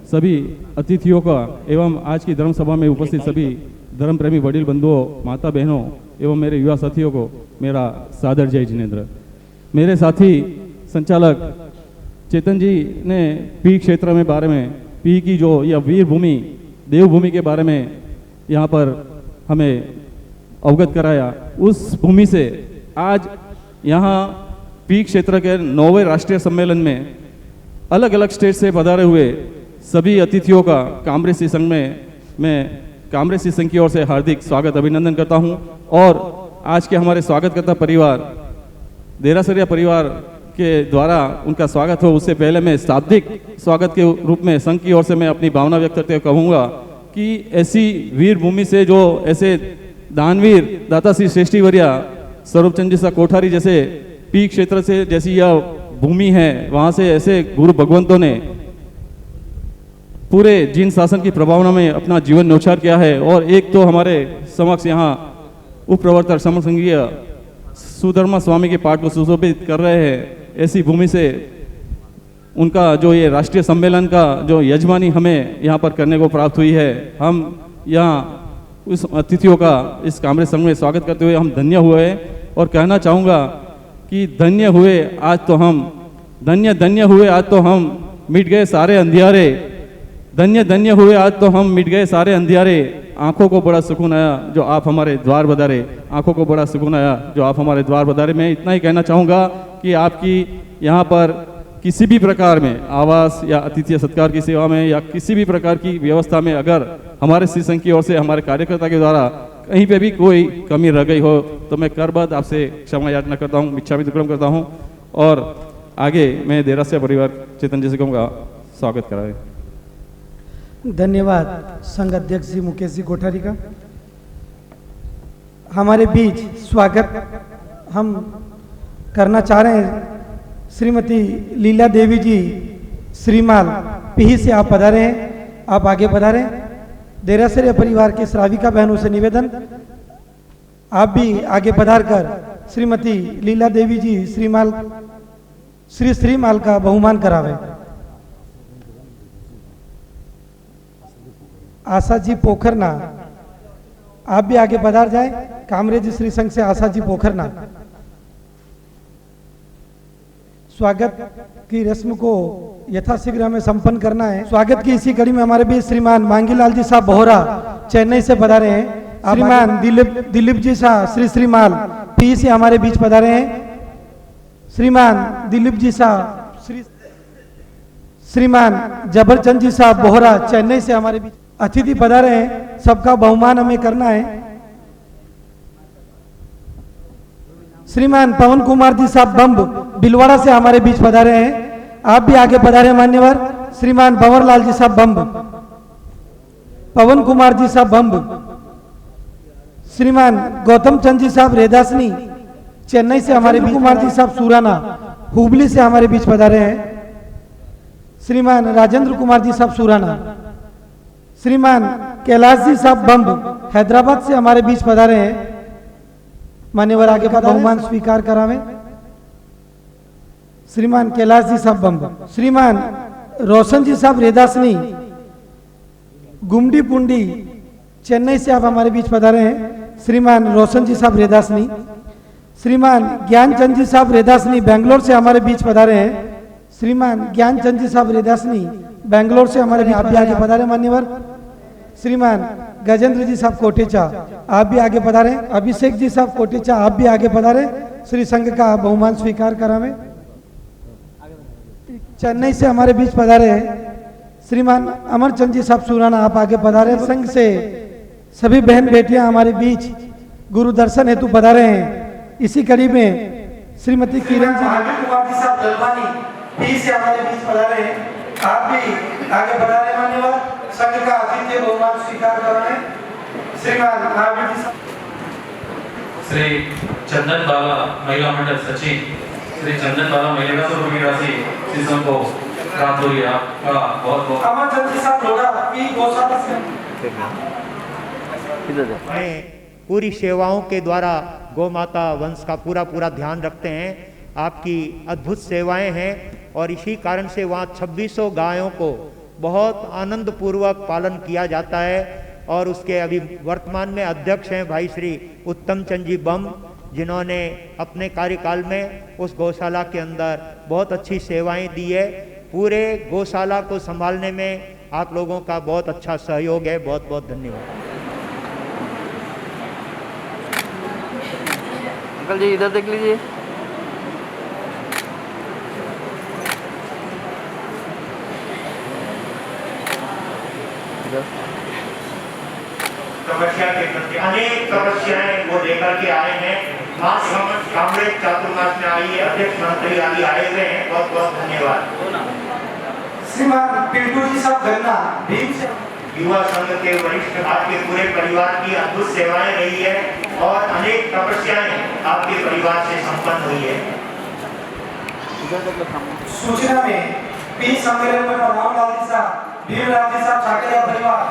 सभी अतिथियों का एवं आज की धर्म सभा में उपस्थित सभी धर्म प्रेमी वडील बंधुओं, माता बहनों एवं मेरे युवा साथियों को मेरा सादर जय जिनेन्द्र। मेरे साथी संचालक चेतन जी ने पी क्षेत्र में बारे में, पी की जो यह वीर भूमि देवभूमि के बारे में यहाँ पर हमें अवगत कराया। उस भूमि से आज यहाँ पी क्षेत्र के 9वें राष्ट्रीय सम्मेलन में अलग अलग स्टेट से पधारे हुए सभी अतिथियों का कामरेज श्री संघ में मैं कामरेज श्री संघ की ओर से हार्दिक स्वागत अभिनंदन करता हूं। और आज के हमारे स्वागतकर्ता परिवार देरासरिया परिवार के द्वारा उनका स्वागत हो, उससे पहले मैं शाब्दिक स्वागत के रूप में संघ की ओर से मैं अपनी भावना व्यक्त करते हुए कहूँगा कि ऐसी वीर भूमि से जो ऐसे दानवीर दाता श्री श्रेष्ठी वरिया स्वरूपचंद जी सा कोठारी जैसे पी क्षेत्र से जैसी यह भूमि है, वहाँ से ऐसे गुरु भगवंतों ने पूरे जीन शासन की प्रभावना में अपना जीवन न्यौछावर किया है। और एक तो हमारे समक्ष यहाँ उप प्रवर्तक समर संघीय सुधर्मा स्वामी के पाठ को सुशोभित कर रहे हैं। ऐसी भूमि से उनका जो ये राष्ट्रीय सम्मेलन का जो यजमानी हमें यहाँ पर करने को प्राप्त हुई है, हम यहाँ उस अतिथियों का इस कामरेज संघ में स्वागत करते हुए हम धन्य हुए हैं। और कहना चाहूँगा कि धन्य हुए आज तो हम धन्य हुए आज तो हम मिट गए सारे अंधियारे, धन्य हुए आज तो हम मिट गए सारे अंधियारे। आंखों को बड़ा सुकून आया जो आप हमारे द्वार बधारे, आंखों को बड़ा सुकून आया जो आप हमारे द्वार बधारे। मैं इतना ही कहना चाहूँगा कि आपकी यहाँ पर किसी भी प्रकार में आवास या अतिथि सत्कार की सेवा में या किसी भी प्रकार की व्यवस्था में अगर हमारे श्री संघ की ओर से हमारे कार्यकर्ता के द्वारा कहीं पे भी कोई कमी रह गई हो तो मैं करबद्ध आपसे क्षमा याचना करता हूँ, मिच्छामि दुक्कडम करता हूँ। और आगे मैं देरासरिया परिवार चेतन जी का स्वागत कराए। धन्यवाद संघ अध्यक्ष जी मुकेश जी कोठारी का। हमारे बीच स्वागत हम करना चाह रहे हैं श्रीमती लीला देवी जी श्रीमाल पीही से आप पधारे हैं। आप आगे पधारें। देरासरिया परिवार के श्राविका बहनों से निवेदन, आप भी आगे पधार कर श्रीमती लीला देवी जी श्रीमाल का बहुमान करावे। आशा जी पोखरना, आप भी आगे पधार जाए। कामरेज श्री संघ से आशा जी पोखरना। स्वागत की रस्म को यथाशीघ्र हमें संपन्न करना है। स्वागत की इसी कड़ी में हमारे बीच श्रीमान मांगीलाल जी साहब बोहरा चेन्नई से पधारे हैं। श्रीमान दिलीप जी शाह श्रीमाल पी से हमारे बीच पधारे हैं। श्रीमान दिलीप जी शाह श्रीमान जबरचंद जी साहब बोहरा चेन्नई से हमारे बीच अतिथि पधारे हैं। सबका बहुमान हमें करना है। श्रीमान पवन कुमार जी साहब बम्ब बिलवाड़ा से हमारे बीच पधारे हैं। आप भी आगे पधारे मान्यवर। श्रीमान भंवरलाल जी साहब बम्ब, पवन कुमार जी साहब बम्ब, श्रीमान गौतम चंद जी साहब रेदासनी चेन्नई से हमारे बीच, कुमार जी साहब सुराना हुबली से हमारे बीच पधारे हैं। श्रीमान राजेंद्र कुमार जी साहब सुराना, श्रीमान कैलाश जी साहब बम्ब हैदराबाद से हमारे बीच पधारे हैं। मान्यवर आगे बहुमान स्वीकार करावे। श्रीमान कैलाश जी साहब बम्ब, श्रीमान रोशन जी साहब रेदासनी गुमडी पुंडी चेन्नई से आप हमारे बीच पधारे हैं। श्रीमान रोशन जी साहब रेदासनी, श्रीमान ज्ञानचंद जी साहब रेदासनी बेंगलोर से हमारे बीच पधारे हैं। श्रीमान ज्ञानचंद जी साहब रेदासनी बेंगलोर से हमारे बीच आगे पधारे मान्यवर। श्रीमान गजेंद्र जी साहब कोटेचा, आप भी आगे पधारे। अभिषेक जी साहब कोटेचा, आप भी आगे पधारे। श्री संघ का बहुमान स्वीकार करावे। चेन्नई से हमारे बीच पधारे हैं श्रीमान अमरचंद जी साहब सुराना, आप आगे पधारे। संघ से सभी बहन बेटियां हमारे बीच गुरु दर्शन हेतु पधारे हैं। इसी कड़ी में श्रीमती किरण जी कुमार जी साहब दलवानी पी से हमारे बीच पधारे हैं। आप भी आगे पधारे मान्यवर। संघ का अतिथि बहुमान स्वीकार कराएं। श्रीमान महावीर जी साहब, श्री चंदन बाला महिला मंडल सचिव, श्री चंदन बाला महिला स्वरूप की राशि श्री संघ को प्राप्त हुई। आपका बहुत बहुत अमरचंद जी साहब लोड़ा पी गौशाला से पूरी सेवाओं के द्वारा गौ माता वंश का पूरा ध्यान रखते हैं। आपकी अद्भुत सेवाएं हैं और इसी कारण से वहाँ 2600 गायों को बहुत आनंद पूर्वक पालन किया जाता है। और उसके अभी वर्तमान में अध्यक्ष हैं भाई श्री उत्तम चंद जी बम, जिन्होंने अपने कार्यकाल में उस गौशाला के अंदर बहुत अच्छी सेवाएं दी है। पूरे गौशाला को संभालने में आप लोगों का बहुत अच्छा सहयोग है। बहुत बहुत धन्यवाद। अंकल जी इधर देख लीजिए। तपस्या के प्रति अनेक तपस्याएं वो लेकर के आए हैं। कामरेज चातुर्मास में आई है, अध्यक्ष मंत्री आदि आए हुए हैं। बहुत बहुत धन्यवाद। श्रीमान पिंटू जी साहब गन्ना भीम से युवा संघ के वरिष्ठ आपके पूरे परिवार की अद्भुत सेवाएं रही है और अनेक तपस्याएं आपके परिवार से संपन्न हुई है। सूचना में पी सम्मेलन में रामलाल जी साहब भीमराव जी साहब ठाकरिया परिवार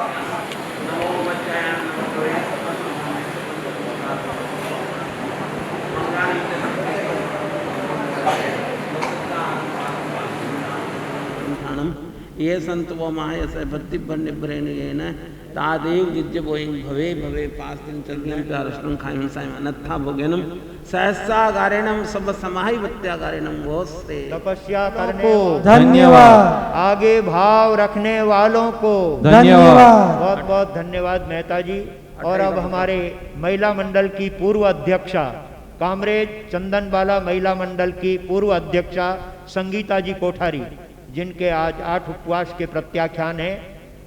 ये संतो माय से भक्ति निब्रेण तादेव जिज्ज बोइंग भवे भवे पास दिन चलने का रष्टम खाइम साइम अनथा भोगेनम सहसा गारेणम सब समाहि वत्या गारेणम वोस्ते। तपस्या करने धन्यवाद। आगे भाव रखने वालों को धन्यवाद। बहुत बहुत धन्यवाद मेहता जी। और अब हमारे महिला मंडल की पूर्व अध्यक्षा कामरेज चंदन बाला महिला मंडल की पूर्व अध्यक्षा संगीता जी कोठारी, जिनके आज 8 उपवास के प्रत्याख्यान हैं।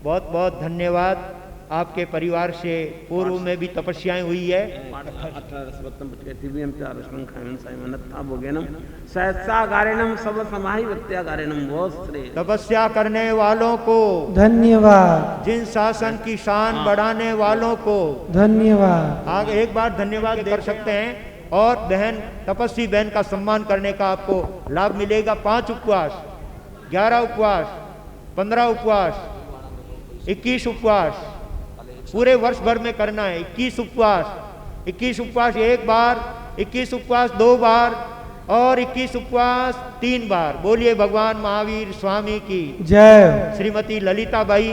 बहुत बहुत धन्यवाद। आपके परिवार से पूर्व में भी तपस्याएं हुई है। तपस्या करने वालों को धन्यवाद। जिन शासन की शान बढ़ाने वालों को धन्यवाद। आगे एक बार धन्यवाद दे सकते हैं। और बहन तपस्वी बहन का सम्मान करने का आपको लाभ मिलेगा। 5 उपवास, 11 उपवास, 15 उपवास, 21 उपवास पूरे वर्ष भर में करना है। 21 उपवास एक बार, 21 उपवास 2 बार और 21 उपवास 3 बार। बोलिए भगवान महावीर स्वामी की जय। श्रीमती ललिताबाई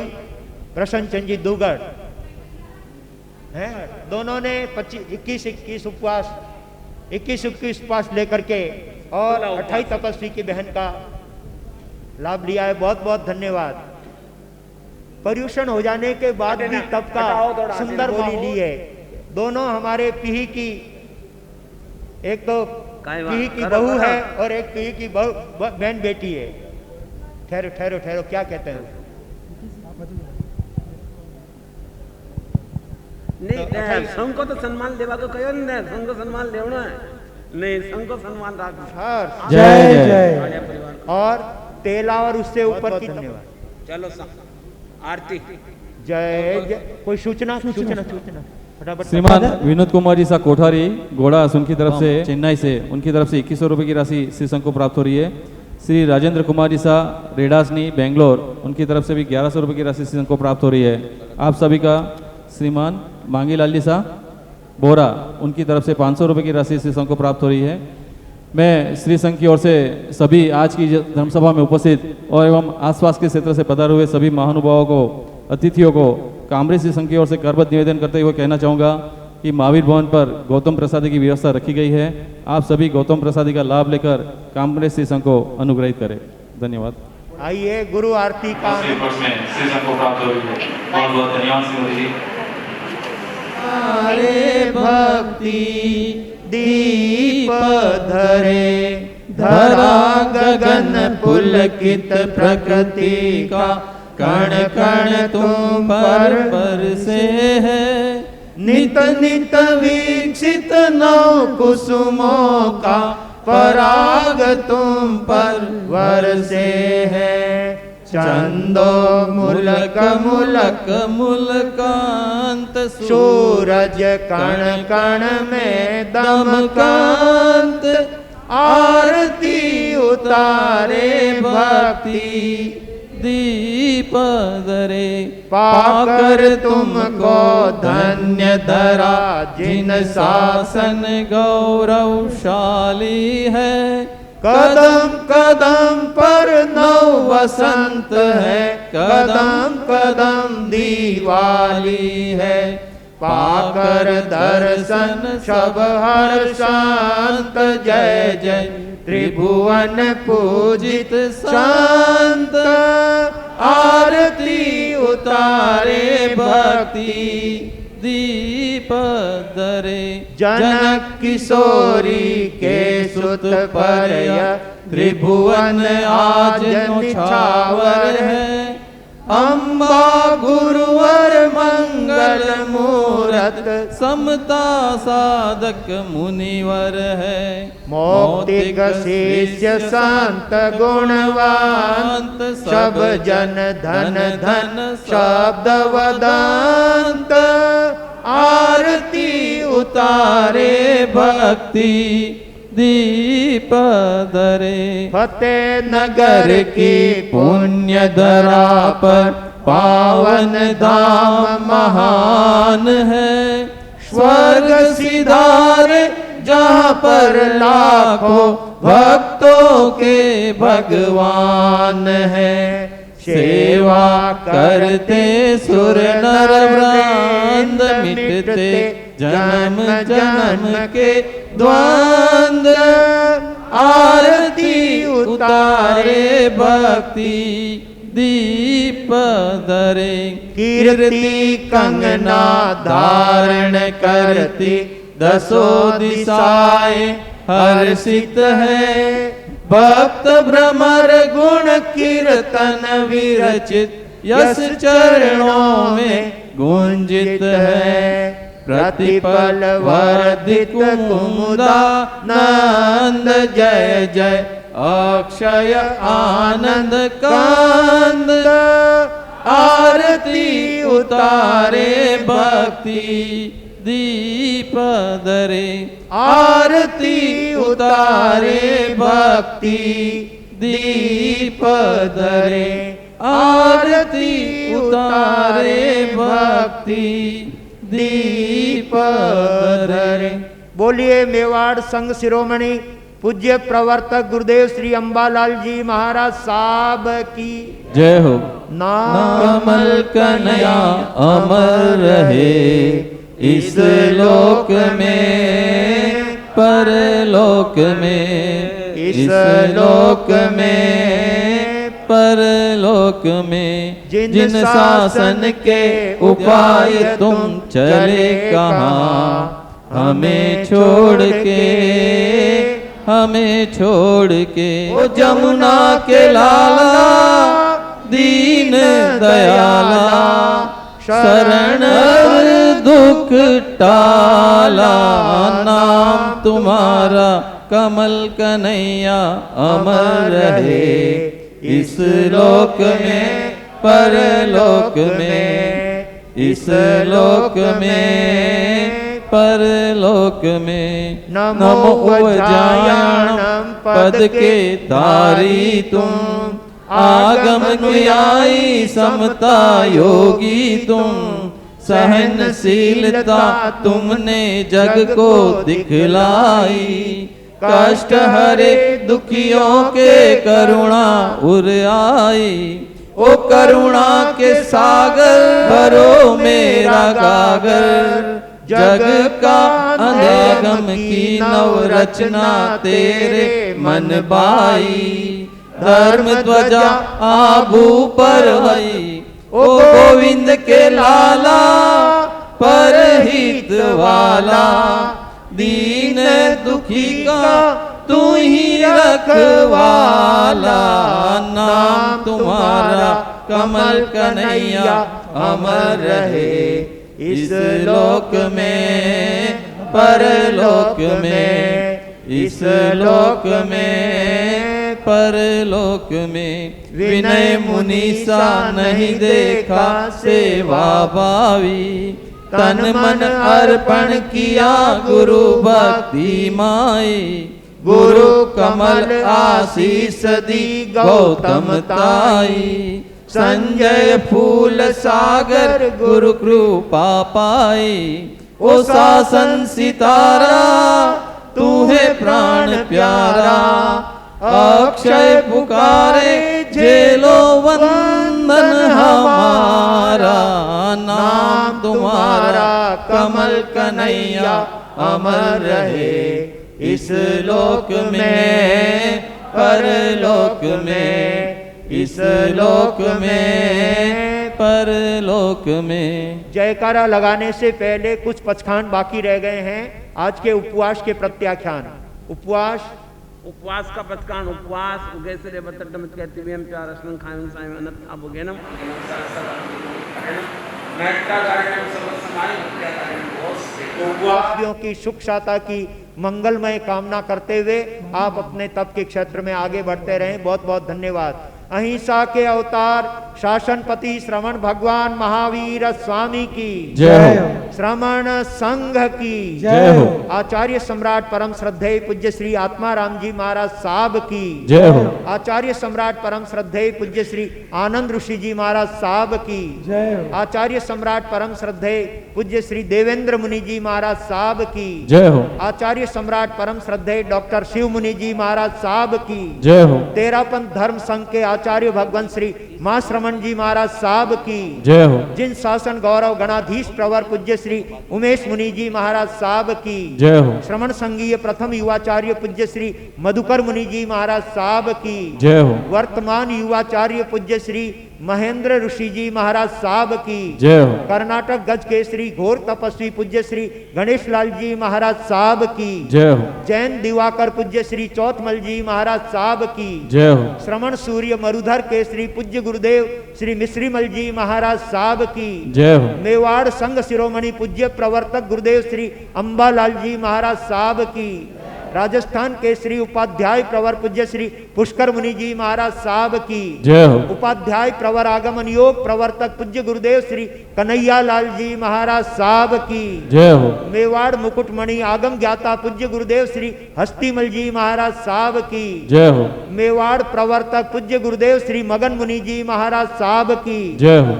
प्रसन्न चंद जी दुगड़ हैं, दोनों ने 21 उपवास लेकर के और 28 तपस्वी की बहन का लाभ लिया है। बहुत बहुत धन्यवाद। पर्यूषण हो जाने के बाद भी तब का सुंदर बोली ली है। दोनों हमारे पीही की, एक तो पीही की बहू है और एक पीही की बहन बेटी है। ठहरो क्या कहते हैं? नहीं संघ को तो सम्मान देवा को कहो नहीं, संघ को सम्मान लेना है नहीं, संघ को सम्मान रखना। जय जय। और तेला और उससे ऊपर की धन्यवाद। चलो आरती। जय जय। कोई सूचना फटाफट। श्रीमान विनोद कुमार जी सा कोठारी घोड़ा उनकी तरफ से चेन्नई से, उनकी तरफ से 2100 रुपये की राशि श्री संघ को प्राप्त हो रही है। श्री राजेंद्र कुमार जी सा रेडासनी बेंगलोर, उनकी तरफ से भी 1100 रुपये की राशि श्री संघ को प्राप्त हो रही है। आप सभी का श्रीमान मांगीलाल जी सा बोरा, उनकी तरफ से 500 रुपये की राशि श्री संघ को प्राप्त हो रही है। मैं श्री संघ की ओर से सभी आज की धर्मसभा में उपस्थित और एवं आसपास के क्षेत्र से पधारे हुए सभी महानुभावों को, अतिथियों को कामरे श्री संघ की ओर से करबद्ध निवेदन करते हुए कहना चाहूँगा कि महावीर भवन पर गौतम प्रसादी की व्यवस्था रखी गई है। आप सभी गौतम प्रसादी का लाभ लेकर कामरे श्री संघ को अनुग्रहित करें। धन्यवाद। आइए गुरु आरती का श्री संघ को प्राप्त हो रही है। बहुत बहुत धन्यवाद श्रीमती जी। हरे भक्ति दीप धरे, धरा गगन पुलकित प्रकृति का, कण कण तुम पर से है। नित नित वीक्षित नव कुसुमों का, पराग तुम पर वर्षे है। चंदो मुलक मुलक मुलकांत, सूरज कण कण में दमकांत। आरती उतारे भक्ति दीप धरे, पाकर तुमको धन्य धरा, जिन शासन गौरवशाली है। कदम कदम पर नव वसंत है, कदम कदम दीवाली है। पाकर दर्शन सब हर शांत, जय जय त्रिभुवन पूजित शांत। आरती उतारे भक्ति दीप धरे, जनक किशोरी के सुत पर त्रिभुवन आज न्यौछावर है। अम्बा गुरुवर मंगल मूरत, समता साधक मुनिवर है। मौक्तिक शिष्य संत गुणवंत, सब जन धन धन शब्द वदंत। आरती उतारे भक्ति दीप धरे, फतेह नगर की पुण्य धरा पर पावन धाम महान है। स्वर्ग सिधारे जहाँ पर लाखों भक्तों के भगवान है। सेवा करते सुर नर वृंद, मिटते जन्म जन्म के द्वंद्व। आरती उतारे भक्ति दीप धरे, कीर्ति कंगना धारण करती, दसों दिशाएं हर्षित है। भक्त भ्रमर गुण कीर्तन विरचित, यश चरणों में गुंजित है। प्रतिपल वर्धित कुमुदा नंद, जय जय अक्षय आनंद कांद। आरती उतारे भक्ति दीप धरे, आरती उतारे भक्ति दीप धरे। आरती उतारे भक्ति दीप धरे। बोलिए मेवाड़ संघ शिरोमणि पूज्य प्रवर्तक गुरुदेव श्री अंबालाल जी महाराज साहब की जय हो। नाम कमल कन्हैया अमर रहे इस लोक में परलोक में, इस लोक में परलोक में। जिन शासन के उपाय तुम चले कहाँ, हमें छोड़ के, हमें छोड़ के। ओ जमुना के लाला दीन दयाला, शरण दुख टाला। नाम तुम्हारा कमल कन्हैया अमर रहे इस लोक में परलोक में, इस लोक में परलोक में। नमो उज्जायनम पद के धारी तुम, आगम न्यायी समता योगी तुम। सहनशीलता तुमने जग को दिखलाई, कष्ट हरे दुखियों के करुणा उर आई। ओ करुणा के सागर भरो मेरा गागर, जग का अनेगम की नव रचना तेरे मन बाई। धर्म ध्वजा आभू पर हई, ओ गोविंद के लाला परहित वाला। दीन दुखी का तू ही रखवाला। नाम तुम्हारा कमल कन्हैया अमर रहे इस लोक में परलोक में, इस लोक में परलोक में। विनय मुनीसा नहीं देखा सेवा भावी, तन मन अर्पण किया गुरु भक्ति माई। गुरु कमल आशीष दी गौतम ताई, संजय फूल सागर गुरु कृपा पाई। ओ शासन सितारा तू है प्राण प्यारा, अक्षय पुकारे झेलो वंदन हमारा। नाम तुम्हारा कमल कन्हैया अमर रहे इस लोक में परलोक में, इस लोक में परलोक में। जयकारा लगाने से पहले कुछ पचखान बाकी रह गए हैं। आज के उपवास के प्रत्याख्यान। उपवास का पचकान। उपवास उगेसरे बतटमत कहती हुए हम चार रश्मन खायम सायम अनथा भोगेनम उपवासियों की सुख शाता की मंगलमय कामना करते हुए आप अपने तप के क्षेत्र में आगे बढ़ते रहें। बहुत बहुत धन्यवाद। अहिंसा के अवतार शासनपति श्रवण भगवान महावीर स्वामी की जय हो। श्रवण संघ की जय हो। आचार्य सम्राट परम श्रद्धेय पूज्य श्री आत्माराम जी महाराज साहब की जय हो। आचार्य सम्राट परम श्रद्धेय पूज्य श्री आनंद ऋषि जी महाराज साहब की जय हो। आचार्य सम्राट परम श्रद्धेय पूज्य श्री देवेंद्र मुनि जी महाराज साहब की जय हो। आचार्य सम्राट परम श्रद्धेय डॉक्टर शिव मुनि जी महाराज साहब की जय हो। तेरापंथ धर्म संघ के आचार्य भगवान श्री मां श्रमण जी महाराज साहब की जय हो। जिन शासन गौरव गणाधीश प्रवर पूज्य श्री उमेश मुनि जी महाराज साहब की जय हो। श्रमण संघीय प्रथम युवाचार्य पूज्य श्री मधुकर मुनि जी महाराज साहब की जय हो। वर्तमान युवाचार्य पूज्य श्री महेंद्र ऋषि जी महाराज साहब की जय हो। कर्नाटक गज केसरी घोर तपस्वी पूज्य श्री गणेश लाल जी महाराज साहब की जय हो। जैन दिवाकर पूज्य श्री चौथमल जी महाराज साहब की जय हो। श्रवण सूर्य मरुधर केसरी पूज्य गुरुदेव श्री मिश्रीमल जी महाराज साहब की जय हो। मेवाड़ संघ शिरोमणि पूज्य प्रवर्तक गुरुदेव श्री अंबालाल जी महाराज साहब की राजस्थान के श्री उपाध्याय प्रवर पूज्य श्री पुष्कर मुनि जी महाराज साहब की जय हो। उपाध्याय प्रवर आगमन योग प्रवर्तक पूज्य गुरुदेव श्री कन्हैया लाल जी महाराज साहब की जय हो। मेवाड़ मुकुटमणि आगम ज्ञाता पूज्य गुरुदेव श्री हस्तीमल जी महाराज साहब की जय हो। मेवाड़ प्रवर्तक पूज्य गुरुदेव श्री मगन मुनि जी महाराज साहब की जय हो।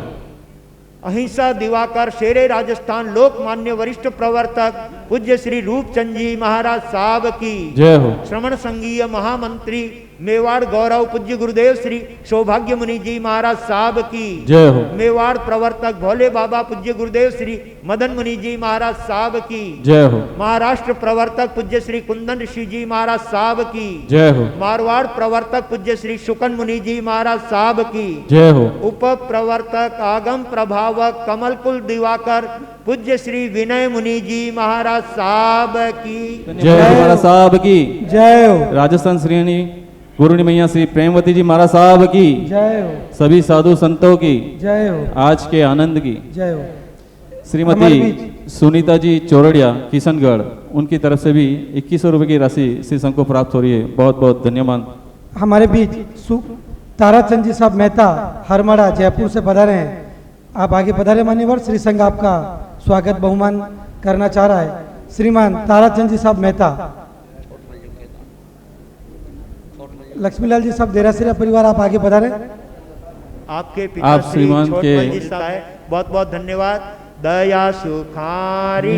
अहिंसा दिवाकर शेरे राजस्थान लोकमान्य वरिष्ठ प्रवर्तक पूज्य श्री रूपचंद जी महाराज साहब की जय हो। श्रवण संघीय महामंत्री मेवाड़ गौरव पूज्य गुरुदेव श्री सौभाग्य मुनि जी महाराज साहब की जय हो। मेवाड़ प्रवर्तक भोले बाबा पूज्य गुरुदेव श्री मदन मुनि जी महाराज साहब की जय हो। महाराष्ट्र प्रवर्तक पूज्य श्री कुंदन ऋषि जी महाराज साहब की जय हो। मारवाड़ प्रवर्तक पूज्य श्री शुकन मुनि जी महाराज साहब की जय हो। उप प्रवर्तक आगम प्रभावक कमल कुल दिवाकर पूज्य श्री विनय मुनि जी महाराज साहब की जय हो। महाराज साहब की जय हो। राजस्थान श्रेणी गुरुनी मैया श्री प्रेमवती जी महाराज साहब की जय हो। सभी साधु संतों की जय हो। आज के आनंद की जय हो। श्रीमती सुनीता जी चौरड़िया किशनगढ़ उनकी तरफ से भी 2100 रुपये की राशि श्री संघ को प्राप्त हो रही है। बहुत बहुत धन्यवाद। हमारे बीच ताराचंद जी साहब मेहता हरमड़ा जयपुर से पधारे हैं। आप आगे पधारे मान्यवर। श्री संघ आपका स्वागत बहुमान करना चाह रहा है। श्रीमान ताराचंद जी साहब मेहता, लक्ष्मीलाल जी साहब देरासिरा परिवार, आप आगे पधारे। आपके आप पिता श्री श्रीमान के छोटमल जी साहब है, बहुत बहुत धन्यवाद। दया सुखारी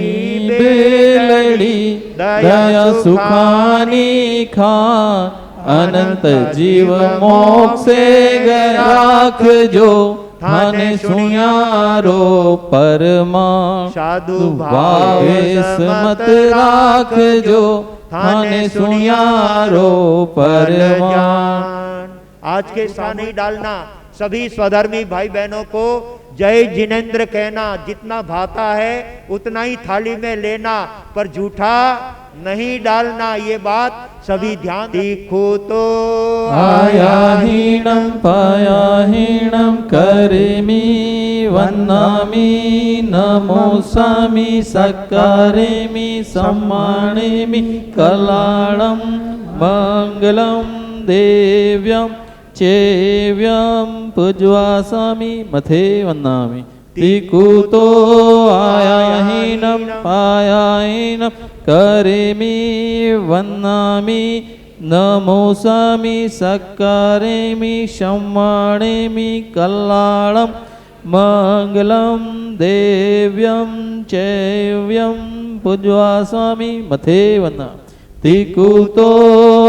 बेलड़ी दया सुखानी खान अनंत जीव मोक्ष से राख जो थाने सुनियारो परमा साधु भावेश मत राख जो थाने सुनियारो परमा। आज के सानी डालना सभी स्वधर्मी भाई बहनों को जय जिनेन्द्र कहना, जितना भाता है उतना ही थाली में लेना, पर झूठा नहीं डालना, ये बात सभी ध्यान। देखो तो आया हीणम पाया हीणम करेमी वन्नामी नमोसामि सक्कारेमि सम्मानेमि कलाणम मंगलम देव्यम चेव्यम पूज्वासामि मथे वन्नामि। तिकुतो आया हीनम पाया हीनम करेमि वन्नामि नमोसामि सक्कारेमि सम्मानेमि कल्याणम मंगलम देव्यम चैव्यम पूज्वासामि मथे वन्नामि। तिकुतो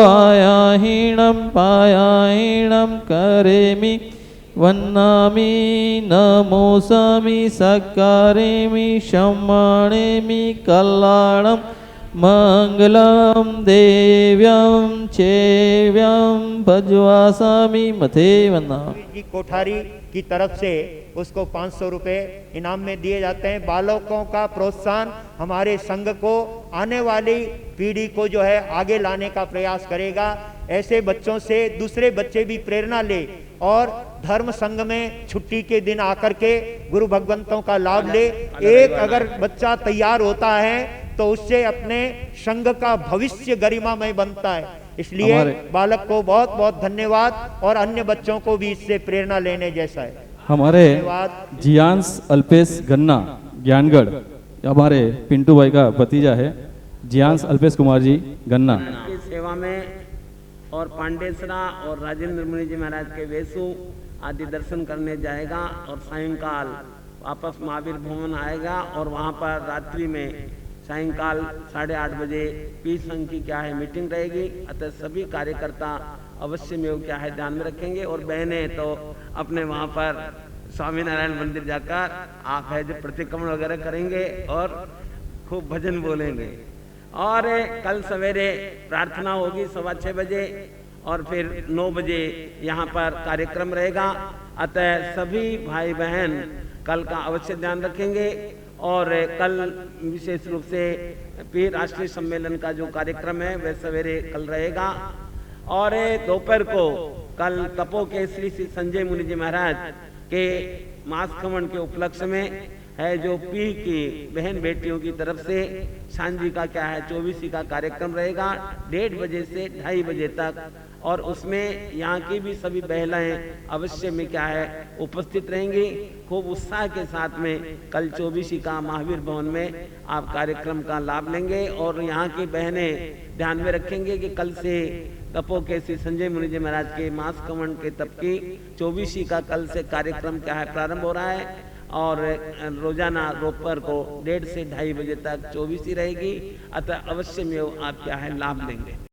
आया हीणम पाया हीणम करेमि वन्नामि नमोसामि सक्कारेमि सम्मानेमि कल्याणम मंगलम देव्यम चेव्यम भजवासामि मथे वन्नामि। जी कोठारी की तरफ से उसको 500 रुपए इनाम में दिए जाते हैं। बालकों का प्रोत्साहन हमारे संघ को आने वाली पीढ़ी को जो है आगे लाने का प्रयास करेगा। ऐसे बच्चों से दूसरे बच्चे भी प्रेरणा ले और धर्म संघ में छुट्टी के दिन आकर के गुरु भगवंतों का लाभ ले। एक अगर बच्चा तैयार होता है तो उससे अपने संघ का भविष्य गरिमामय बनता है। इसलिए बालक को बहुत बहुत धन्यवाद और अन्य बच्चों को भी इससे प्रेरणा लेने जैसा है। हमारे जियांश अल्पेश गन्ना ज्ञानगढ़ हमारे पिंटू भाई का भतीजा है। जियांश अल्पेश कुमार जी गन्ना की सेवा में और पांडेसरा और राजेंद्र मुनि जी महाराज के वेशु आदि दर्शन करने जाएगा और सायंकाल वापस महावीर भवन आएगा और वहाँ पर रात्रि में सायंकाल 8:30 बजे पी संघ की क्या है मीटिंग रहेगी। अतः सभी कार्यकर्ता अवश्य में वो क्या है ध्यान में रखेंगे और बहनें तो अपने वहाँ पर स्वामी नारायण मंदिर जाकर आप है जो प्रतिक्रमण वगैरह करेंगे और खूब भजन बोलेंगे। और कल सवेरे प्रार्थना होगी 6:15 बजे और फिर 9 बजे यहाँ पर कार्यक्रम रहेगा। अतः सभी भाई बहन कल का अवश्य ध्यान रखेंगे। और कल विशेष रूप से फिर राष्ट्रीय सम्मेलन का जो कार्यक्रम है वह सवेरे कल रहेगा। और दोपहर को कल तपो के श्री संजय मुनि जी महाराज के मास खमन के उपलक्ष्य में है जो पी की बहन बेटियों की तरफ से सांझी का क्या है 24 का कार्यक्रम रहेगा 1:30 बजे से 2:30 बजे तक, और उसमें यहाँ की भी सभी महिलाएं अवश्य में क्या है उपस्थित रहेंगी। खूब उत्साह के साथ में कल 24 का महावीर भवन में आप कार्यक्रम का लाभ लेंगे। और यहाँ की बहनें ध्यान में रखेंगे कि कल से तपो के श्री संजय मुनि जी महाराज के मास कमंड के तप की 24 का कल से कार्यक्रम क्या है प्रारंभ हो रहा है, और रोजाना दोपहर को 1:30 से 2:30 बजे तक 24 रहेगी। अतः अवश्य में आप क्या है लाभ लेंगे।